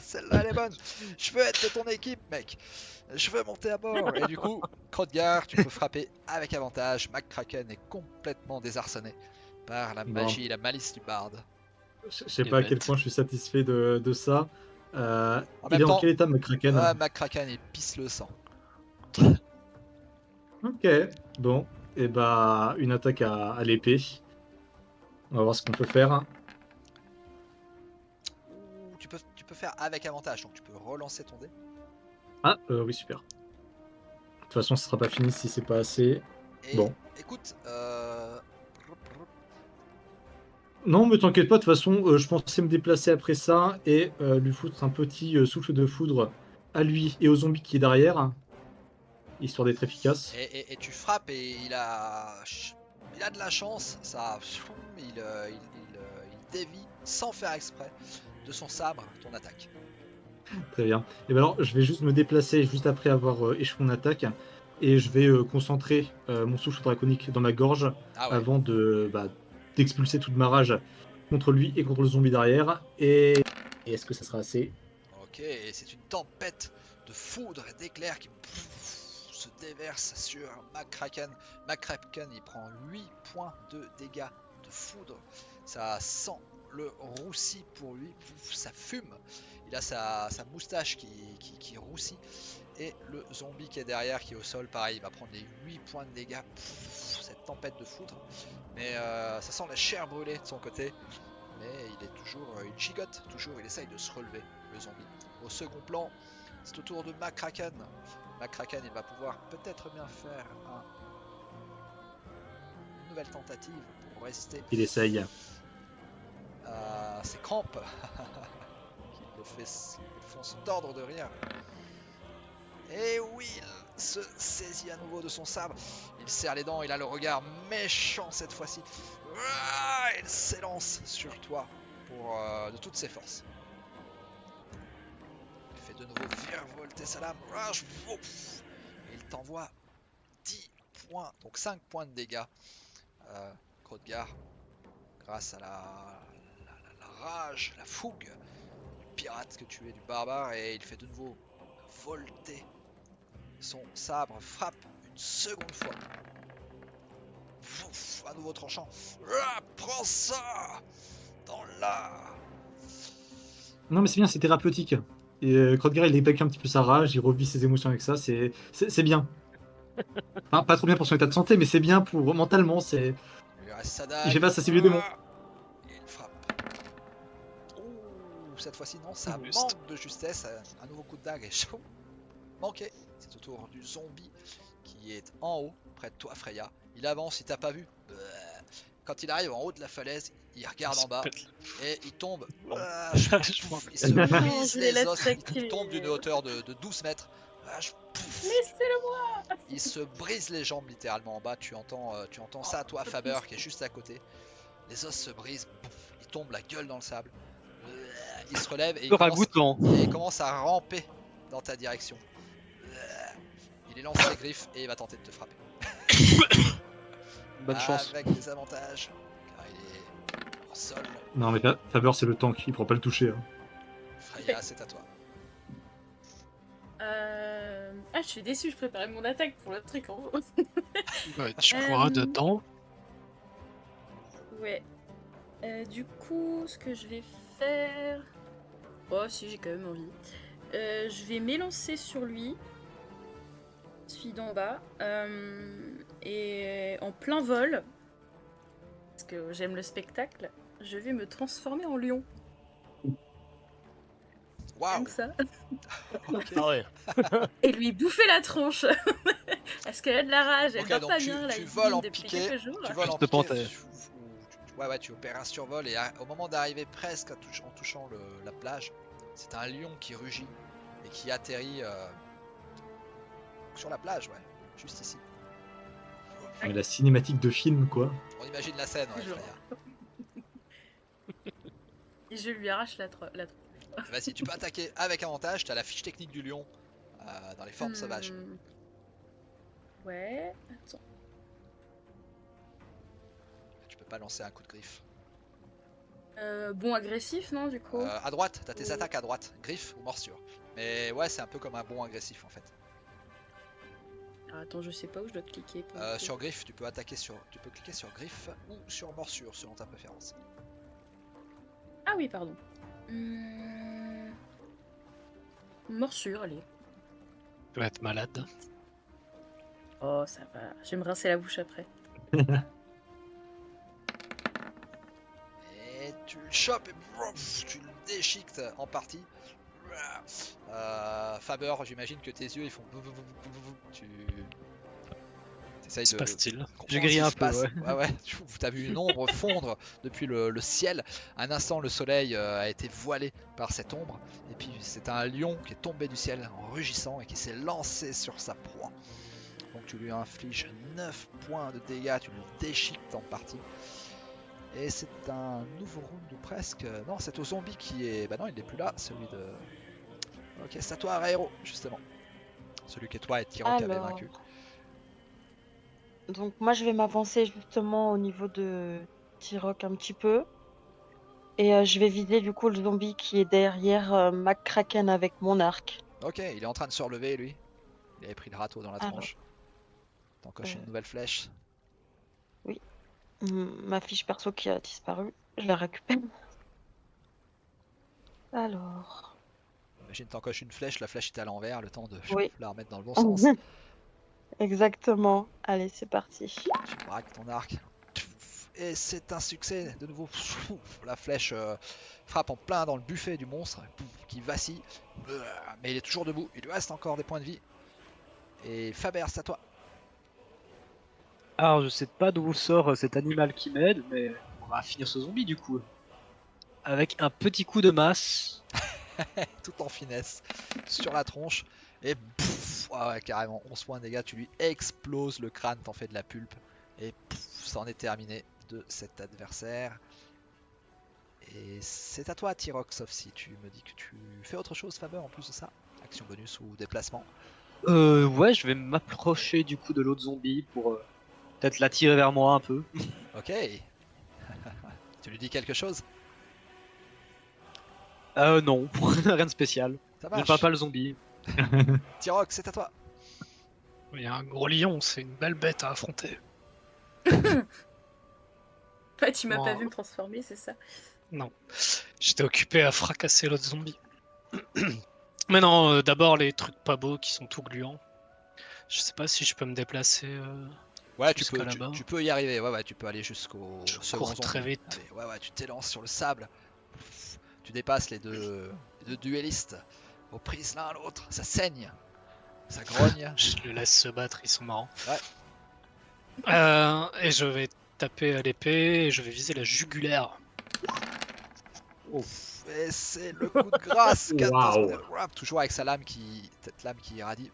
Speaker 1: Celle-là elle est bonne. Je veux être de ton équipe, mec. Je veux monter à bord. Et du coup, Khrodgar, tu peux frapper avec avantage. McCracken est complètement désarçonné par la
Speaker 3: Bon.
Speaker 1: magie et la malice du barde.
Speaker 3: Je sais pas à quel point je suis satisfait de ça.
Speaker 1: En
Speaker 3: Il
Speaker 1: même
Speaker 3: est en
Speaker 1: temps,
Speaker 3: quel état, McCracken?
Speaker 1: Ah, McCracken, il pisse le sang.
Speaker 3: Ok, bon. Et bah, une attaque à l'épée. On va voir ce qu'on peut faire.
Speaker 1: Ouh, tu peux faire avec avantage, donc tu peux relancer ton dé.
Speaker 3: Ah, oui, super. De toute façon, ce sera pas fini si c'est pas assez.
Speaker 1: Et
Speaker 3: Bon.
Speaker 1: écoute,
Speaker 3: Non, mais t'inquiète pas, de toute façon, je pensais me déplacer après ça et lui foutre un petit souffle de foudre à lui et au zombie qui est derrière, histoire d'être efficace.
Speaker 1: et tu frappes et il a de la chance, ça, il dévie sans faire exprès de son sabre ton attaque.
Speaker 3: Très bien. Et ben alors, je vais juste me déplacer juste après avoir échoué mon attaque et je vais concentrer mon souffle draconique dans ma gorge
Speaker 1: Ah ouais.
Speaker 3: avant d'expulser toute ma rage contre lui et contre le zombie derrière. Et est-ce que ça sera assez?
Speaker 1: Ok, et c'est une tempête de foudre et d'éclairs qui se déverse sur McCracken. McCracken, il prend 8 points de dégâts de foudre. Ça sent le roussi pour lui, ça fume. Il a sa moustache qui roussit. Et le zombie qui est derrière, qui est au sol, pareil, il va prendre les 8 points de dégâts. Cette tempête de foudre. Mais ça sent la chair brûlée de son côté. Mais il est toujours, il gigote toujours, il essaye de se relever, le zombie. Au second plan, c'est au tour de McCracken. McCracken, il va pouvoir peut-être bien faire une nouvelle tentative pour rester.
Speaker 3: Il essaye.
Speaker 1: Ses crampes qui le font se tordre de rire. Et oui, il se saisit à nouveau de son sabre. Il serre les dents, il a le regard méchant cette fois-ci. Il s'élance sur toi de toutes ses forces. Il fait de nouveau virevolter sa lame. Il t'envoie 10 points, donc 5 points de dégâts. Khrodgar, grâce à la rage, la fougue du pirate que tu es, du barbare, et il fait de nouveau volter son sabre, frappe une seconde fois. À nouveau tranchant. Prends ça dans la...
Speaker 3: Non mais c'est bien, c'est thérapeutique. Et Khrodgar, il évacue un petit peu sa rage, il revit ses émotions avec ça, c'est bien. Enfin, pas trop bien pour son état de santé, mais c'est bien pour mentalement, c'est...
Speaker 1: Il lui reste sa dague.
Speaker 3: Il fait face à ses vieux démons.
Speaker 1: Il frappe. Cette fois-ci non, ça
Speaker 6: Juste.
Speaker 1: manque de justesse. Un nouveau coup de dague et chaud. Manqué. C'est au tour du zombie qui est en haut, près de toi Freya. Il avance, il t'a pas vu. Quand il arrive en haut de la falaise, il regarde en bas et il tombe. Il se brise les os. Il tombe d'une hauteur de 12 mètres.
Speaker 5: Laissez-le-moi.
Speaker 1: Il se brise les jambes littéralement en bas. Tu entends ça, toi Faber, qui est juste à côté. Les os se brisent. Il tombe la gueule dans le sable. Il se relève et il commence à ramper dans ta direction. Il élance ses griffes et il va tenter de te frapper.
Speaker 4: Bonne chance.
Speaker 1: Avec des avantages, car il est en sol.
Speaker 3: Non mais Faber, c'est le tank, il pourra pas le toucher. Hein.
Speaker 1: Freya, c'est à toi.
Speaker 5: Je suis déçue, je préparais mon attaque pour le truc en haut.
Speaker 6: Ouais, tu pourras dedans.
Speaker 5: Ouais. Du coup, ce que je vais faire... Oh, si, j'ai quand même envie. Je vais m'élancer sur lui. Celui d'en bas. Et en plein vol, parce que j'aime le spectacle, je vais me transformer en lion.
Speaker 1: Waouh.
Speaker 5: Comme ça.
Speaker 1: Ok.
Speaker 2: Ah ouais.
Speaker 5: Et lui bouffer la tronche. Parce qu'elle a de la rage, elle
Speaker 1: Ok,
Speaker 5: va
Speaker 1: donc
Speaker 5: pas
Speaker 1: tu
Speaker 5: bien là.
Speaker 1: voles en
Speaker 5: depuis
Speaker 1: piqué.
Speaker 5: quelques jours.
Speaker 1: Tu voles en
Speaker 4: Juste
Speaker 1: piqué.
Speaker 4: panthère.
Speaker 1: Ouais, tu opères un survol et au moment d'arriver presque en touchant la plage, c'est un lion qui rugit et qui atterrit sur la plage, ouais, juste ici.
Speaker 3: Mais la cinématique de film, quoi.
Speaker 1: On imagine la scène, ouais,
Speaker 5: Toujours.
Speaker 1: Freya.
Speaker 5: Et je lui arrache la tronche.
Speaker 1: Vas-y, tu peux attaquer avec avantage, tu as la fiche technique du lion dans les formes sauvages.
Speaker 5: Ouais, attends.
Speaker 1: Tu peux pas lancer un coup de griffe.
Speaker 5: Bon agressif, non, du coup
Speaker 1: À droite, t'as tes attaques à droite, griffe ou morsure. Mais ouais, c'est un peu comme un bon agressif en fait.
Speaker 5: Alors, attends, je sais pas où je dois cliquer. pour le coup.
Speaker 1: Sur griffe, tu peux cliquer sur griffe ou sur morsure selon ta préférence.
Speaker 5: Ah oui, pardon. Morsure, allez.
Speaker 6: Tu vas être malade.
Speaker 5: Oh, ça va. Je vais me rincer la bouche après.
Speaker 1: Et tu le chopes et tu le déchiquetes en partie. Faber, j'imagine que tes yeux ils font. Tu essayes
Speaker 6: C'est
Speaker 1: de.
Speaker 6: pas style.
Speaker 4: Je grille un peu,
Speaker 1: ouais.
Speaker 4: ouais.
Speaker 1: Ouais, t'as vu une ombre fondre depuis le ciel. Un instant, le soleil a été voilé par cette ombre. Et puis, c'est un lion qui est tombé du ciel en rugissant et qui s'est lancé sur sa proie. Donc, tu lui infliges 9 points de dégâts. Tu le déchiquetes en partie. Et c'est un nouveau round ou presque. Non, c'est au zombie qui est. Bah non, il n'est plus là, celui de. Ok, c'est à toi, Raero, justement. Celui qui est toi et Tyro qui avait
Speaker 7: Alors.
Speaker 1: vaincu.
Speaker 7: Donc moi je vais m'avancer justement au niveau de T-Rock un petit peu. Et je vais viser du coup le zombie qui est derrière McCracken avec mon arc.
Speaker 1: Ok, il est en train de se relever lui. Il avait pris le râteau dans la
Speaker 7: Alors,
Speaker 1: tronche. T'encoches une
Speaker 7: euh,
Speaker 1: nouvelle flèche.
Speaker 7: Ma fiche perso qui a disparu, je la récupère. Alors,
Speaker 1: Imagine t'encoches une flèche, la flèche est à l'envers, le temps de
Speaker 7: oui.
Speaker 1: la remettre dans le bon sens.
Speaker 7: Exactement. Allez, c'est parti.
Speaker 1: Tu braques ton arc. Et c'est un succès. De nouveau, la flèche frappe en plein dans le buffet du monstre qui vacille. Mais il est toujours debout. Il lui reste encore des points de vie. Et Faber, c'est à toi.
Speaker 4: Alors, je sais pas d'où sort cet animal qui m'aide, mais on va finir ce zombie du coup. Avec un petit coup de masse.
Speaker 1: Tout en finesse sur la tronche. Et pouf, ah ouais, carrément 11 points de dégâts. Tu lui exploses le crâne, t'en fais de la pulpe. Et pouf, c'en est terminé de cet adversaire. Et c'est à toi, Tyrox, sauf si tu me dis que tu fais autre chose, Faber, en plus de ça. Action bonus ou déplacement.
Speaker 4: Ouais, je vais m'approcher du coup de l'autre zombie pour peut-être l'attirer vers moi un peu.
Speaker 1: Ok. Tu lui dis quelque chose?
Speaker 4: Non, rien de spécial.
Speaker 1: Ça
Speaker 4: Je ne
Speaker 1: marche.
Speaker 4: parle pas le zombie.
Speaker 1: Tyrox, c'est à toi.
Speaker 6: Il y a un gros lion, c'est une belle bête à affronter.
Speaker 5: Ouais, tu m'as pas
Speaker 6: Wow.
Speaker 5: vu me transformer, c'est ça?
Speaker 6: Non, j'étais occupé à fracasser l'autre zombie. Mais non, d'abord les trucs pas beaux qui sont tout gluants. Je sais pas si je peux me déplacer.
Speaker 1: Ouais, tu
Speaker 6: Jusqu'à
Speaker 1: peux,
Speaker 6: là-bas.
Speaker 1: tu peux y arriver. Ouais, tu peux aller jusqu'au
Speaker 6: Je
Speaker 1: second
Speaker 6: cours très
Speaker 1: zombie.
Speaker 6: vite.
Speaker 1: Allez, ouais, tu t'élances sur le sable. Tu dépasses les deux duellistes aux prises l'un à l'autre. Ça saigne, ça grogne.
Speaker 6: Je les laisse se battre, ils sont marrants.
Speaker 1: Ouais.
Speaker 6: Et je vais taper à l'épée et je vais viser la jugulaire.
Speaker 1: Et c'est le coup de grâce. 14
Speaker 3: Waouh.
Speaker 1: points de rap, toujours avec sa lame cette lame qui irradie.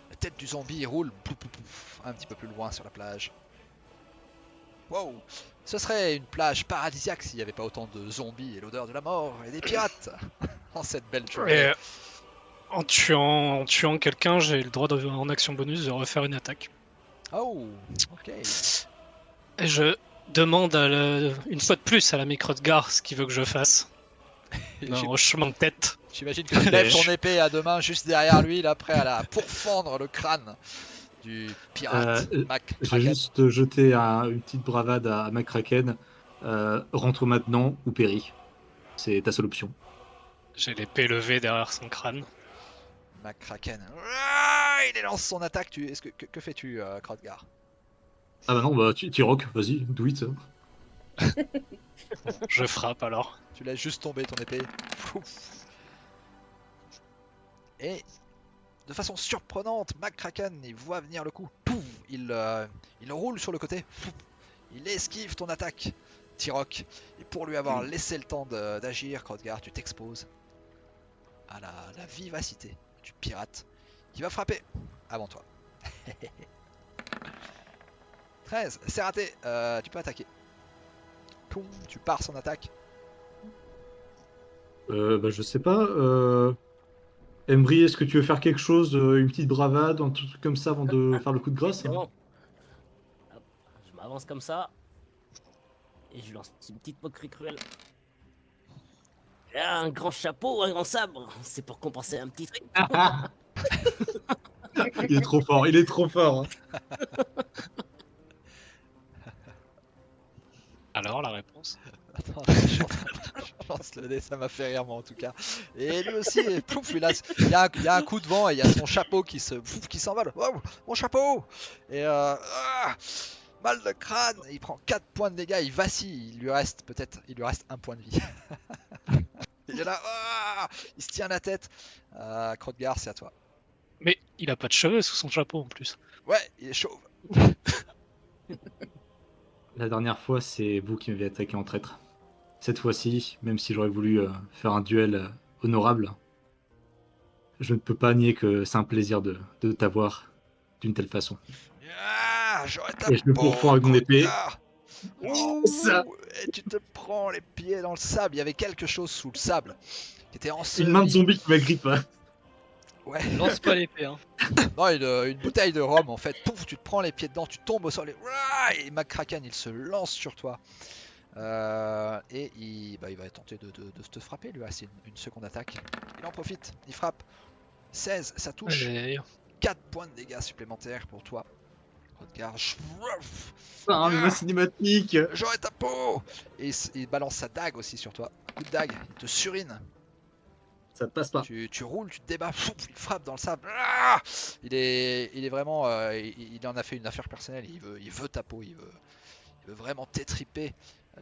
Speaker 1: La tête du zombie roule un petit peu plus loin sur la plage. Wow, ce serait une plage paradisiaque s'il n'y avait pas autant de zombies et l'odeur de la mort et des pirates en cette belle journée.
Speaker 6: Et en tuant quelqu'un, j'ai le droit en action bonus de refaire une attaque.
Speaker 1: Oh, ok.
Speaker 6: Et je demande une fois de plus à la micro de gare ce qu'il veut que je fasse. Un hochement de tête.
Speaker 1: J'imagine que tu lèves ton épée à deux mains juste derrière lui, là, prêt à la pourfendre le crâne du pirate
Speaker 3: Je vais
Speaker 1: McCracken.
Speaker 3: juste jeter une petite bravade à McCracken. Rentre maintenant ou péris. C'est ta seule option.
Speaker 6: J'ai l'épée levée derrière son crâne.
Speaker 1: McCracken. Il lance son attaque. Que fais-tu, Khrodgar?
Speaker 3: Ah bah non, bah tu rock, vas-y, do it.
Speaker 6: Je frappe alors.
Speaker 1: Tu laisses juste tomber ton épée. Et de façon surprenante, McCracken, il voit venir le coup. Pouf, il roule sur le côté. Pouf, il esquive ton attaque, T-Rock. Et pour lui avoir laissé le temps d'agir, Khrodgar, tu t'exposes à la vivacité du pirate qui va frapper avant toi. 13, c'est raté. Tu peux attaquer. Poum, tu pars son attaque.
Speaker 3: Bah je sais pas. Embry, est-ce que tu veux faire quelque chose, une petite bravade, un truc comme ça avant de faire le coup de grâce?
Speaker 2: C'est bon. Hop, je m'avance comme ça. Et je lance une petite moquerie cruelle. Ah, un grand chapeau, un grand sabre. C'est pour compenser un petit truc.
Speaker 3: Il est trop fort, il est trop fort.
Speaker 6: Alors la réponse.
Speaker 1: Attends, je lance le dé, ça m'a fait rire moi en tout cas. Et lui aussi, pouf, il y a un coup de vent et il y a son chapeau qui s'envole. Wow, mon chapeau! Et mal de crâne, il prend 4 points de dégâts, il vacille, il lui reste un point de vie. Il est là, il se tient la tête. Khrodgar, c'est à toi.
Speaker 6: Mais il a pas de cheveux sous son chapeau en plus.
Speaker 1: Ouais, il est chauve.
Speaker 3: La dernière fois, c'est vous qui m'avez attaqué en traître. Cette fois-ci, même si j'aurais voulu faire un duel honorable, je ne peux pas nier que c'est un plaisir de t'avoir d'une telle façon.
Speaker 1: J'aurais ta
Speaker 3: Et je le
Speaker 1: peau,
Speaker 3: pourfends avec mon épée.
Speaker 1: Khrodgar. Ouh,
Speaker 3: Ça.
Speaker 1: et tu te prends les pieds dans le sable. Il y avait quelque chose sous le sable qui était
Speaker 3: Une main de
Speaker 1: enseveli.
Speaker 3: zombie qui m'agrippe.
Speaker 1: Ouais.
Speaker 4: Lance pas l'épée, hein.
Speaker 1: Non, une bouteille de rhum en fait. Pouf, tu te prends les pieds dedans, tu tombes au sol et McCracken il se lance sur toi Et il va tenter de te frapper, lui. C'est une seconde attaque. Il en profite, il frappe. 16, ça touche.
Speaker 6: Aïe.
Speaker 1: 4 points de dégâts supplémentaires pour toi. Rodgar.
Speaker 3: Ah, mais ma cinématique.
Speaker 1: J'aurai ta peau. Et il balance sa dague aussi sur toi. Coup de dague, il te surine.
Speaker 3: Ça passe pas.
Speaker 1: Tu roules, tu te débats, il frappe dans le sable. Ah, il est vraiment, il en a fait une affaire personnelle. Il veut ta peau, il veut vraiment t'étriper.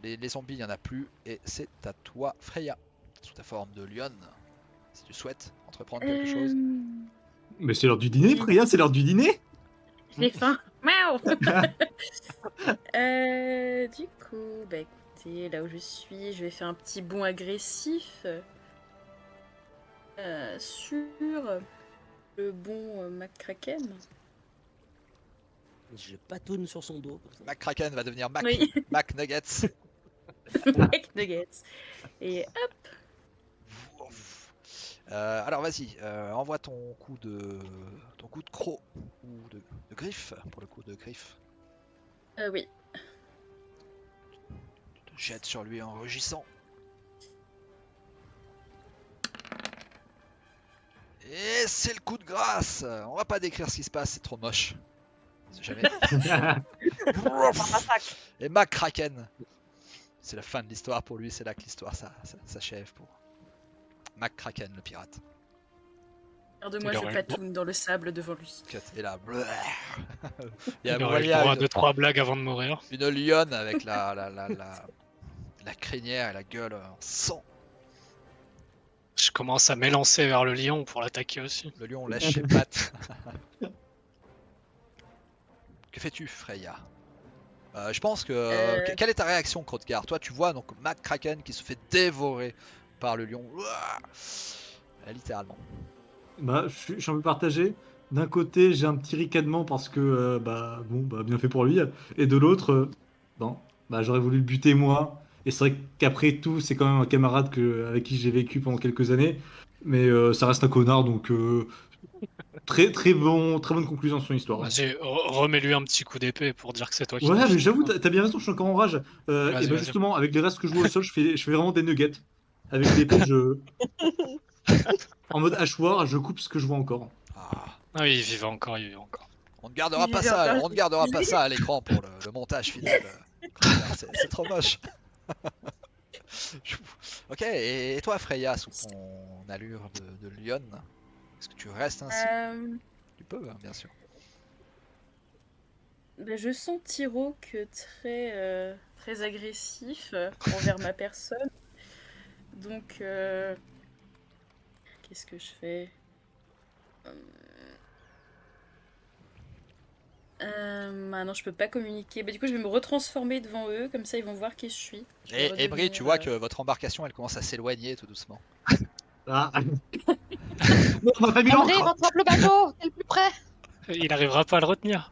Speaker 1: Les zombies, il n'y en a plus. Et c'est à toi, Freya, sous ta forme de lionne. Si tu souhaites entreprendre quelque chose.
Speaker 3: Mais c'est l'heure du dîner, Freya, c'est l'heure du dîner.
Speaker 5: J'ai faim. Miaou. Du coup, bah écoutez, là où je suis, je vais faire un petit bond agressif sur le bon McCracken.
Speaker 2: Je patoune sur son dos. Comme ça.
Speaker 1: McCracken va devenir
Speaker 5: Oui.
Speaker 1: McNuggets.
Speaker 5: McNuggets. Et hop.
Speaker 1: Alors vas-y, envoie ton coup de croc ou de griffe pour le coup de griffe.
Speaker 5: Oui.
Speaker 1: Tu te jettes sur lui en rugissant. Et c'est le coup de grâce. On va pas décrire ce qui se passe, c'est trop moche. Jamais. Et McCracken. C'est la fin de l'histoire pour lui, c'est là que l'histoire s'achève pour McCracken le pirate.
Speaker 5: Regarde-moi,
Speaker 6: Il
Speaker 5: je
Speaker 6: aurait
Speaker 5: patoune dans le sable devant lui.
Speaker 1: Et là,
Speaker 6: Il aurait eu
Speaker 1: voyez,
Speaker 6: le droit à 2-3 blagues avant de mourir.
Speaker 1: une lionne avec la crinière et la gueule en sang.
Speaker 6: Je commence à m'élancer vers le lion pour l'attaquer aussi.
Speaker 1: Le lion lèche ses pattes. Que fais-tu, Freya? Je pense que... Quelle est ta réaction, Krothgar? Toi, tu vois donc McCracken qui se fait dévorer par le lion. Littéralement.
Speaker 3: Bah, je suis un peu partagé. D'un côté, j'ai un petit ricanement parce que, bien fait pour lui. Et de l'autre, j'aurais voulu le buter moi. Et c'est vrai qu'après tout, c'est quand même un camarade avec qui j'ai vécu pendant quelques années. Mais ça reste un connard, donc très bonne conclusion sur l'histoire.
Speaker 6: Vas-y, remets-lui un petit coup d'épée pour dire que c'est toi qui
Speaker 3: Ouais,
Speaker 6: l'as
Speaker 3: mais
Speaker 6: fait.
Speaker 3: j'avoue, t'as bien raison, je suis encore en rage.
Speaker 6: Vas-y,
Speaker 3: Et bah
Speaker 6: vas-y.
Speaker 3: justement, avec les restes que je vois au sol, je fais vraiment des nuggets. Avec l'épée, en mode hachoir, je coupe ce que je vois encore.
Speaker 1: Ah,
Speaker 6: Ah oui, il vivait encore, il vivait encore.
Speaker 1: on ne gardera
Speaker 5: Il
Speaker 1: pas
Speaker 5: vient
Speaker 1: ça,
Speaker 5: encore.
Speaker 1: on ne gardera pas ça à l'écran pour le montage final. Krothgar, c'est trop moche. Ok, et toi, Freya, sous ton allure de lionne, est-ce que tu restes ainsi? Tu peux, hein, bien sûr.
Speaker 5: Je sens Tyroc très agressif envers ma personne. Donc, qu'est-ce que je fais? Ah non, je peux pas communiquer. Du coup, je vais me retransformer devant eux, comme ça ils vont voir qui je suis. Je vais
Speaker 1: Et Bri, tu
Speaker 5: redevenir,
Speaker 1: vois que votre embarcation, elle commence à s'éloigner tout doucement.
Speaker 3: Ah. Non, on m'a pas mis
Speaker 7: André,
Speaker 3: l'encre.
Speaker 7: rattrape le bateau, t'es le plus près.
Speaker 6: Il arrivera pas à le retenir.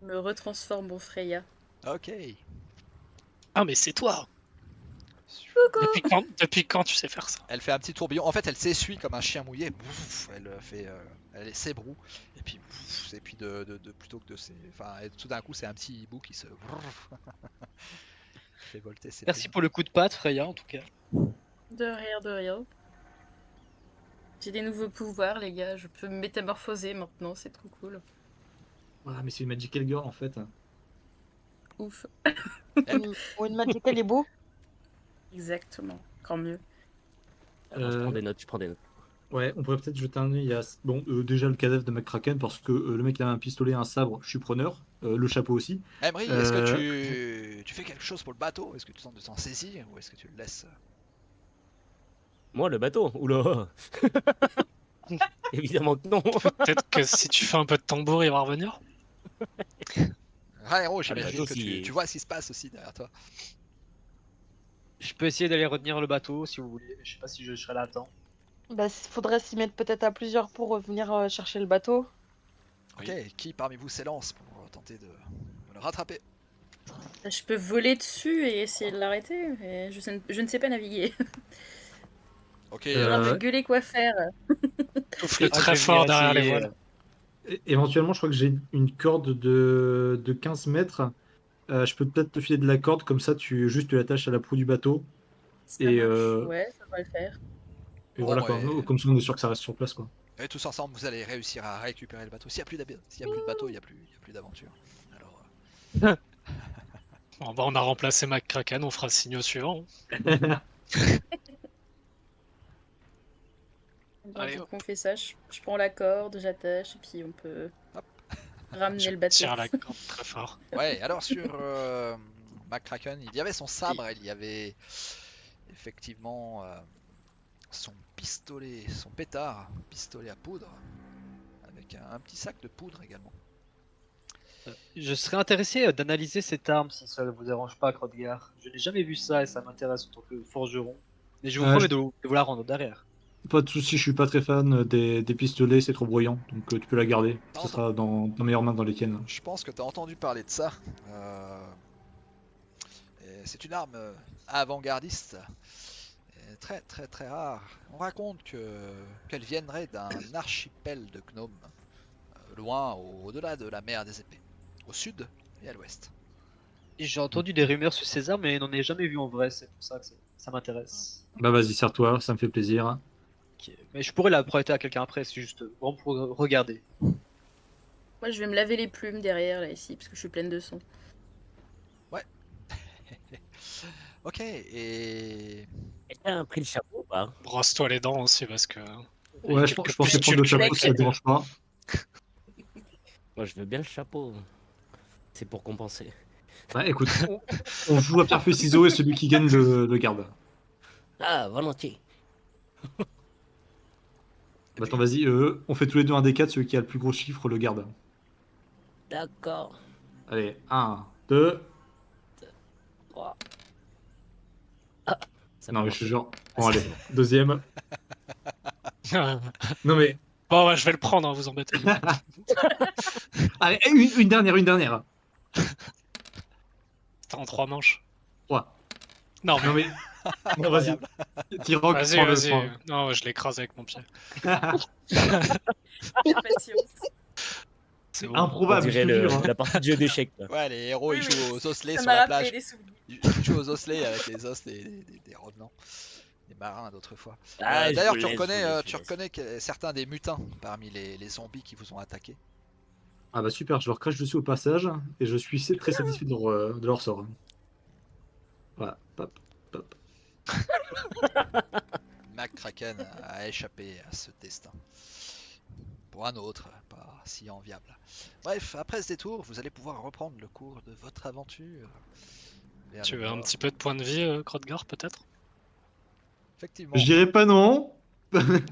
Speaker 5: me retransforme en Freya.
Speaker 1: Ok.
Speaker 6: Ah, mais c'est toi!
Speaker 5: Coucou.
Speaker 6: Depuis quand tu sais faire ça?
Speaker 1: Elle fait un petit tourbillon. En fait, elle s'essuie comme un chien mouillé. Bouf, elle s'ébroue. Et puis, bouf, et puis plutôt que de tout d'un coup, c'est un petit hibou qui se fait volter ses
Speaker 4: Merci
Speaker 1: plumes.
Speaker 4: pour le coup de patte, Freya, en tout cas.
Speaker 5: De rien, de rien. J'ai des nouveaux pouvoirs, les gars. Je peux me métamorphoser maintenant, c'est trop cool.
Speaker 3: Ah, mais c'est une Magical Girl en fait.
Speaker 5: Ouf.
Speaker 7: Ou une Magical Hibou.
Speaker 5: Exactement. Encore mieux.
Speaker 2: Alors, je prends des notes,
Speaker 3: Ouais, on pourrait peut-être jeter un œil à déjà le cadavre de McCracken parce que le mec il a un pistolet, un sabre, je suis preneur. Le chapeau aussi.
Speaker 1: Emery, est-ce que tu fais quelque chose pour le bateau? Est-ce que tu tentes de t'en saisir ou est-ce que tu le laisses?
Speaker 2: Moi, le bateau. Oula. Évidemment que non.
Speaker 6: Peut-être que si tu fais un peu de tambour, il va revenir.
Speaker 1: Raero,
Speaker 2: le
Speaker 1: j'imagine
Speaker 2: bateau,
Speaker 1: que
Speaker 2: si-
Speaker 1: tu vois ce qui se passe aussi derrière toi.
Speaker 4: Je peux essayer d'aller retenir le bateau si vous voulez. Je sais pas si je serai là à temps.
Speaker 7: Bah, faudrait s'y mettre peut-être à plusieurs pour revenir chercher le bateau.
Speaker 1: Ok, qui parmi vous s'élance pour tenter de le rattraper?
Speaker 5: Je peux voler dessus et essayer de l'arrêter, mais je ne sais pas naviguer.
Speaker 1: Ok,
Speaker 5: Alors je vais gueuler quoi faire.
Speaker 6: Souffle
Speaker 4: Ah, je
Speaker 6: très
Speaker 4: vais
Speaker 6: fort
Speaker 4: venir
Speaker 6: derrière les
Speaker 4: essayer,
Speaker 6: voiles.
Speaker 3: Éventuellement, je crois que j'ai une corde de 15 mètres Je peux peut-être te filer de la corde, comme ça tu l'attaches à la proue du bateau.
Speaker 5: Ça
Speaker 3: Et,
Speaker 5: marche.
Speaker 3: euh,
Speaker 5: Ouais, ça va le faire.
Speaker 3: et
Speaker 1: Bon,
Speaker 3: voilà quoi.
Speaker 1: ouais.
Speaker 3: Comme ça on est sûr que ça reste sur place quoi.
Speaker 1: Et tous ensemble, vous allez réussir à récupérer le bateau. S'il n'y a, s'il y a plus de bateau, il n'y a plus d'aventure. Alors,
Speaker 6: Bon, bah, on a remplacé McCracken, on fera le signe au suivant.
Speaker 5: Bon,
Speaker 6: Allez,
Speaker 5: du
Speaker 6: hop.
Speaker 5: coup, on fait ça. Je prends la corde, j'attache, et puis on peut
Speaker 1: Hop.
Speaker 5: ramener
Speaker 6: Je
Speaker 5: le bateau.
Speaker 6: tire la corde très fort.
Speaker 1: ouais, alors sur McCracken, il y avait son sabre, il y avait effectivement son pistolet, son pétard, pistolet à poudre, avec un petit sac de poudre également.
Speaker 4: Je serais intéressé d'analyser cette arme si ça ne vous dérange pas, Hrodgar. Je n'ai jamais vu ça et ça m'intéresse en tant que forgeron. Mais je vous promets de vous la rendre derrière.
Speaker 3: Pas de soucis, je suis pas très fan des pistolets, c'est trop bruyant, donc tu peux la garder.
Speaker 1: Non,
Speaker 3: Ça sera dans meilleures mains dans les tiennes.
Speaker 1: Je pense que tu as entendu parler de ça. Et c'est une arme avant-gardiste, et très très très rare. On raconte qu'elle viendrait d'un archipel de gnomes, loin au-delà de la mer des épées, au sud et à l'ouest.
Speaker 4: Et j'ai entendu des rumeurs sur ces armes, mais n'en ai jamais vu en vrai, c'est pour ça que ça m'intéresse.
Speaker 3: Bah vas-y, sers-toi, ça me fait plaisir.
Speaker 4: Ok. Mais je pourrais la prêter à quelqu'un après, c'est juste vraiment pour regarder.
Speaker 5: Moi, je vais me laver les plumes derrière, là, ici, parce que je suis pleine de sang.
Speaker 1: Ok, et
Speaker 2: Quelqu'un a pris le chapeau ou pas?
Speaker 6: Brosse-toi les dents aussi parce que.
Speaker 3: Ouais, je pensais prendre le chapeau si ça te dérange pas.
Speaker 2: Moi, je veux bien le chapeau. C'est pour compenser.
Speaker 3: Ouais, écoute, on joue à pierre feuille ciseaux et celui qui gagne le garde.
Speaker 2: Ah, volontiers.
Speaker 3: Bah attends, vas-y, on fait tous les deux un des 4, celui qui a le plus gros chiffre le garde.
Speaker 2: D'accord.
Speaker 3: Allez, 1, 2.
Speaker 2: 3. Ah, ça
Speaker 3: Non,
Speaker 2: peut
Speaker 3: mais je te
Speaker 2: marcher.
Speaker 3: jure.
Speaker 2: Ah,
Speaker 3: Bon,
Speaker 2: c'est
Speaker 3: allez,
Speaker 2: bon.
Speaker 3: deuxième. Non, mais.
Speaker 6: Bon, ouais, je vais le prendre, hein, vous embêtez.
Speaker 3: Allez, une dernière.
Speaker 6: C'était en 3 manches.
Speaker 3: 3.
Speaker 6: Non, mais.
Speaker 3: Non, mais. Non, vas-y.
Speaker 1: incroyable.
Speaker 3: T-Rock,
Speaker 6: Vas-y,
Speaker 3: prends-le.
Speaker 6: vas-y. Non, je l'écrase avec mon pied.
Speaker 5: Patience.
Speaker 6: C'est bon.
Speaker 2: On
Speaker 3: Improbable, je
Speaker 2: dirait
Speaker 3: te jure. Hein.
Speaker 2: la partie de jeu d'échecs. là.
Speaker 1: Ouais, les héros
Speaker 5: Oui,
Speaker 1: ils jouent aux osselets
Speaker 5: Ça
Speaker 1: sur
Speaker 5: m'a
Speaker 1: la
Speaker 5: rappelé
Speaker 1: plage.
Speaker 5: des souvenirs.
Speaker 1: Ils jouent aux osselets avec les os des revenants, des marins d'autrefois.
Speaker 2: Ah, je
Speaker 1: D'ailleurs,
Speaker 2: vous
Speaker 1: tu
Speaker 2: laisse,
Speaker 1: reconnais,
Speaker 2: je vous laisse,
Speaker 1: tu
Speaker 2: je vous laisse.
Speaker 1: reconnais certains des mutins parmi les zombies qui vous ont attaqué.
Speaker 3: Ah bah super, je leur crache dessus au passage et je suis très satisfait de leur sort. Voilà, pop, pop.
Speaker 1: McCracken a échappé à ce destin. Pour un autre, pas si enviable. Bref, après ce détour, vous allez pouvoir reprendre le cours de votre aventure. vers
Speaker 6: Tu
Speaker 1: le
Speaker 6: veux un
Speaker 1: nord.
Speaker 6: petit peu de point de vie, Hrodgar, peut-être?
Speaker 1: Effectivement,
Speaker 3: Je dirais pas non.
Speaker 6: Je vais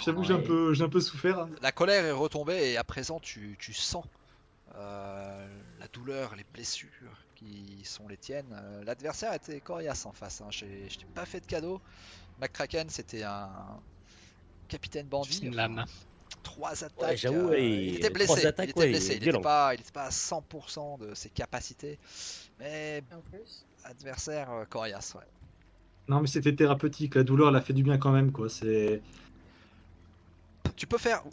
Speaker 3: J'avoue que
Speaker 2: Ouais.
Speaker 3: j'ai un peu souffert.
Speaker 1: la colère est retombée et à présent tu sens la douleur, les blessures qui sont les tiennes. L'adversaire était coriace en face, hein. Je t'ai pas fait de cadeau. McCracken c'était un capitaine bandit.
Speaker 6: une lame.
Speaker 1: 3 attaques.
Speaker 2: Ouais, j'avoue,
Speaker 1: il était blessé.
Speaker 2: 3 attaques,
Speaker 1: il était
Speaker 2: ouais,
Speaker 1: blessé. Il
Speaker 2: violent.
Speaker 1: était pas à 100% de ses capacités. Mais
Speaker 5: En plus.
Speaker 1: adversaire coriace, ouais.
Speaker 3: Non mais c'était thérapeutique, la douleur elle a fait du bien quand même quoi. C'est.
Speaker 1: Tu peux faire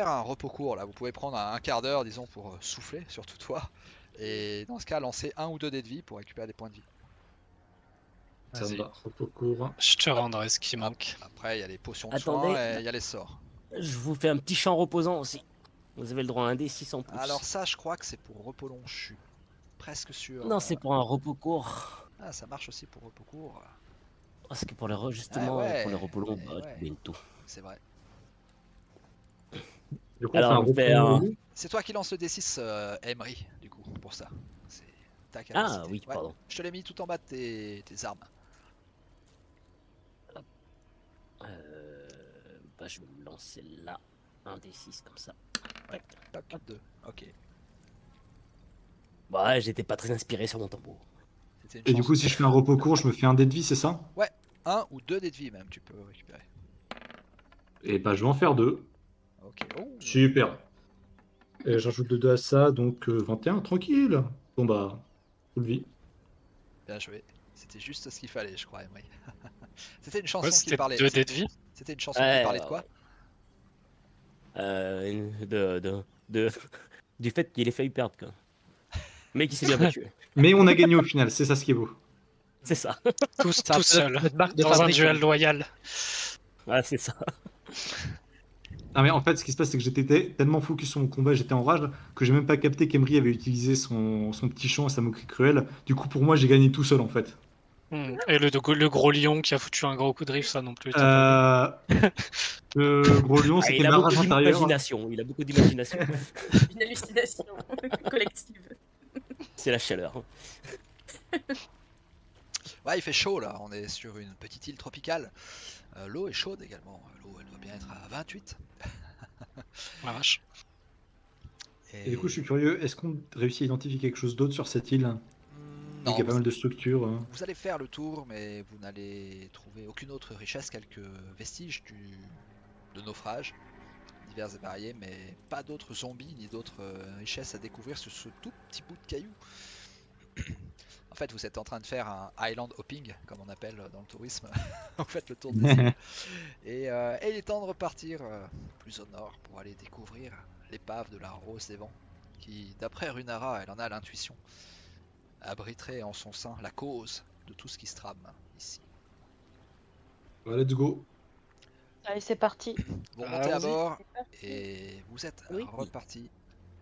Speaker 1: un repos court là. Vous pouvez prendre un quart d'heure, disons, pour souffler, surtout toi. Et dans ce cas, lancer 1 ou 2 dés de vie pour récupérer des points de vie.
Speaker 3: Ça me
Speaker 6: Vas-y.
Speaker 3: va, repos court.
Speaker 6: Je te rendrai ce qui manque.
Speaker 1: Après, il y a les potions de
Speaker 2: Attendez.
Speaker 1: soin et il y a les sorts.
Speaker 2: Je vous fais un petit champ reposant aussi. Vous avez le droit à un D6 en plus.
Speaker 1: Alors ça, je crois que c'est pour repos long. Je suis presque sûr.
Speaker 2: Non, c'est pour un repos court.
Speaker 1: Ah, ça marche aussi pour repos court.
Speaker 2: Parce que pour les justement,
Speaker 1: Ah ouais,
Speaker 2: pour les repos longs,
Speaker 1: eh
Speaker 2: bah,
Speaker 1: ouais.
Speaker 2: tu gagnes tout.
Speaker 1: C'est vrai.
Speaker 3: Du coup,
Speaker 2: Alors,
Speaker 3: on
Speaker 2: on
Speaker 3: fait
Speaker 2: fait
Speaker 3: un
Speaker 2: un-
Speaker 3: repos.
Speaker 1: C'est toi qui lance le D6, Emery, du coup, pour ça. C'est ta
Speaker 2: Ah
Speaker 1: capacité.
Speaker 2: oui,
Speaker 1: Ouais.
Speaker 2: pardon.
Speaker 1: Je te l'ai mis tout en bas de tes armes.
Speaker 2: Bah, je vais me lancer là. Un D6 comme ça.
Speaker 1: Ouais. Toc, 2. Ok.
Speaker 2: Bah, j'étais pas très inspiré sur mon tambour.
Speaker 1: C'était une
Speaker 3: Et du
Speaker 1: chance.
Speaker 3: coup, si je fais un repos court, je me fais un dé de vie, c'est ça?
Speaker 1: 1 ou 2 dés de vie même, tu peux récupérer.
Speaker 3: Et bah, je vais en faire 2.
Speaker 1: Ok. Oh.
Speaker 3: Super. Et j'ajoute 2 à ça, donc 21, tranquille. Bon bah, full vie.
Speaker 1: Bien joué. C'était juste ce qu'il fallait, je crois, Emery. C'était une chanson
Speaker 6: Ouais,
Speaker 1: qui
Speaker 6: c'était
Speaker 1: parlait.
Speaker 6: 2 dés de vie.
Speaker 1: C'était une chanson qui parlait de quoi?
Speaker 2: Du fait qu'il ait failli perdre, quoi. Mais qui s'est bien battu.
Speaker 3: Mais on a gagné au final, c'est ça ce qui est beau.
Speaker 2: C'est ça.
Speaker 6: Tout
Speaker 4: C'est un peu
Speaker 6: seul,
Speaker 4: notre marque de
Speaker 6: dans un
Speaker 4: fabrique.
Speaker 6: duel loyal.
Speaker 2: Voilà, c'est ça.
Speaker 3: Ah mais en fait, ce qui se passe, c'est que j'étais tellement focus sur mon combat, j'étais en rage, que j'ai même pas capté qu'Emery avait utilisé son petit chant et sa moquerie cruelle. Du coup, pour moi, j'ai gagné tout seul en fait.
Speaker 6: Et le gros lion qui a foutu un gros coup de riff, ça non plus. t'as pas
Speaker 3: Le gros lion,
Speaker 2: Ah, il
Speaker 3: c'était
Speaker 2: a
Speaker 3: ma
Speaker 2: beaucoup
Speaker 3: rage intérieure.
Speaker 2: d'imagination. Il a beaucoup d'imagination.
Speaker 5: Une hallucination collective.
Speaker 2: C'est la chaleur.
Speaker 1: Ouais, il fait chaud là, on est sur une petite île tropicale. L'eau est chaude également, l'eau elle doit bien être à 28.
Speaker 6: la vache.
Speaker 3: Et du coup, je suis curieux, est-ce qu'on réussit à identifier quelque chose d'autre sur cette île? Il
Speaker 1: Non,
Speaker 3: y a pas mal de structures.
Speaker 1: vous allez faire le tour, mais vous n'allez trouver aucune autre richesse, quelques vestiges de naufrage, divers et variés, mais pas d'autres zombies ni d'autres richesses à découvrir sur ce tout petit bout de caillou. En fait, vous êtes en train de faire un island hopping, comme on appelle dans le tourisme. Vous faites le tour des îles. Et il est temps de repartir plus au nord pour aller découvrir l'épave de la Rose des Vents, qui, d'après Runara, elle en a l'intuition, abriterait en son sein la cause de tout ce qui se trame ici.
Speaker 3: Ouais, let's go.
Speaker 7: Allez, c'est parti.
Speaker 1: Vous remontez à
Speaker 4: Allons-y.
Speaker 1: bord et vous êtes
Speaker 2: Oui.
Speaker 1: reparti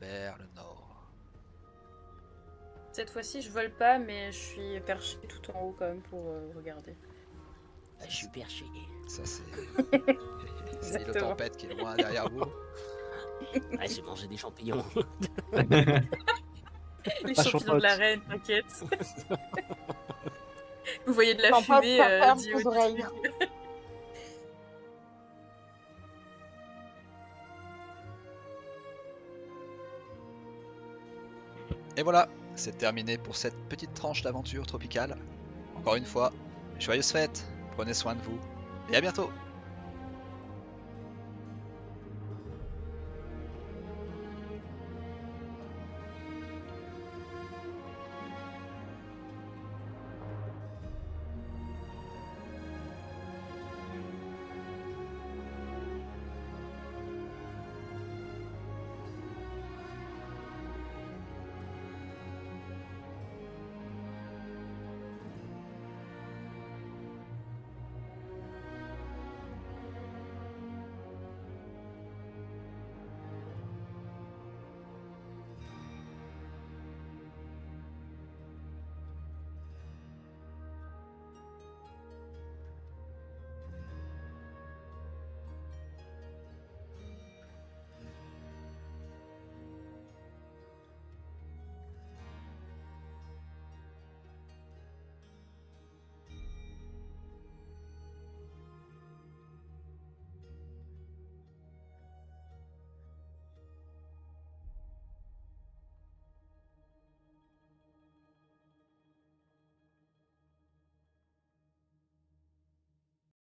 Speaker 1: vers le nord.
Speaker 5: Cette fois-ci, je vole pas, mais je suis perché tout en haut quand même pour regarder.
Speaker 2: Ah, je suis perché.
Speaker 1: Ça c'est c'est l'île
Speaker 5: Exactement.
Speaker 1: tempête qui est loin derrière vous.
Speaker 2: Ah, j'ai mangé des champignons.
Speaker 5: Les
Speaker 4: Pas
Speaker 5: champignons de la
Speaker 4: champote.
Speaker 5: reine, t'inquiète. Vous voyez de la
Speaker 7: T'en
Speaker 5: fumée
Speaker 7: ferme
Speaker 5: du
Speaker 7: tes
Speaker 5: haut du
Speaker 7: oreilles.
Speaker 5: truc.
Speaker 1: Et voilà, c'est terminé pour cette petite tranche d'aventure tropicale. Encore une fois, joyeuses fêtes, prenez soin de vous et à bientôt.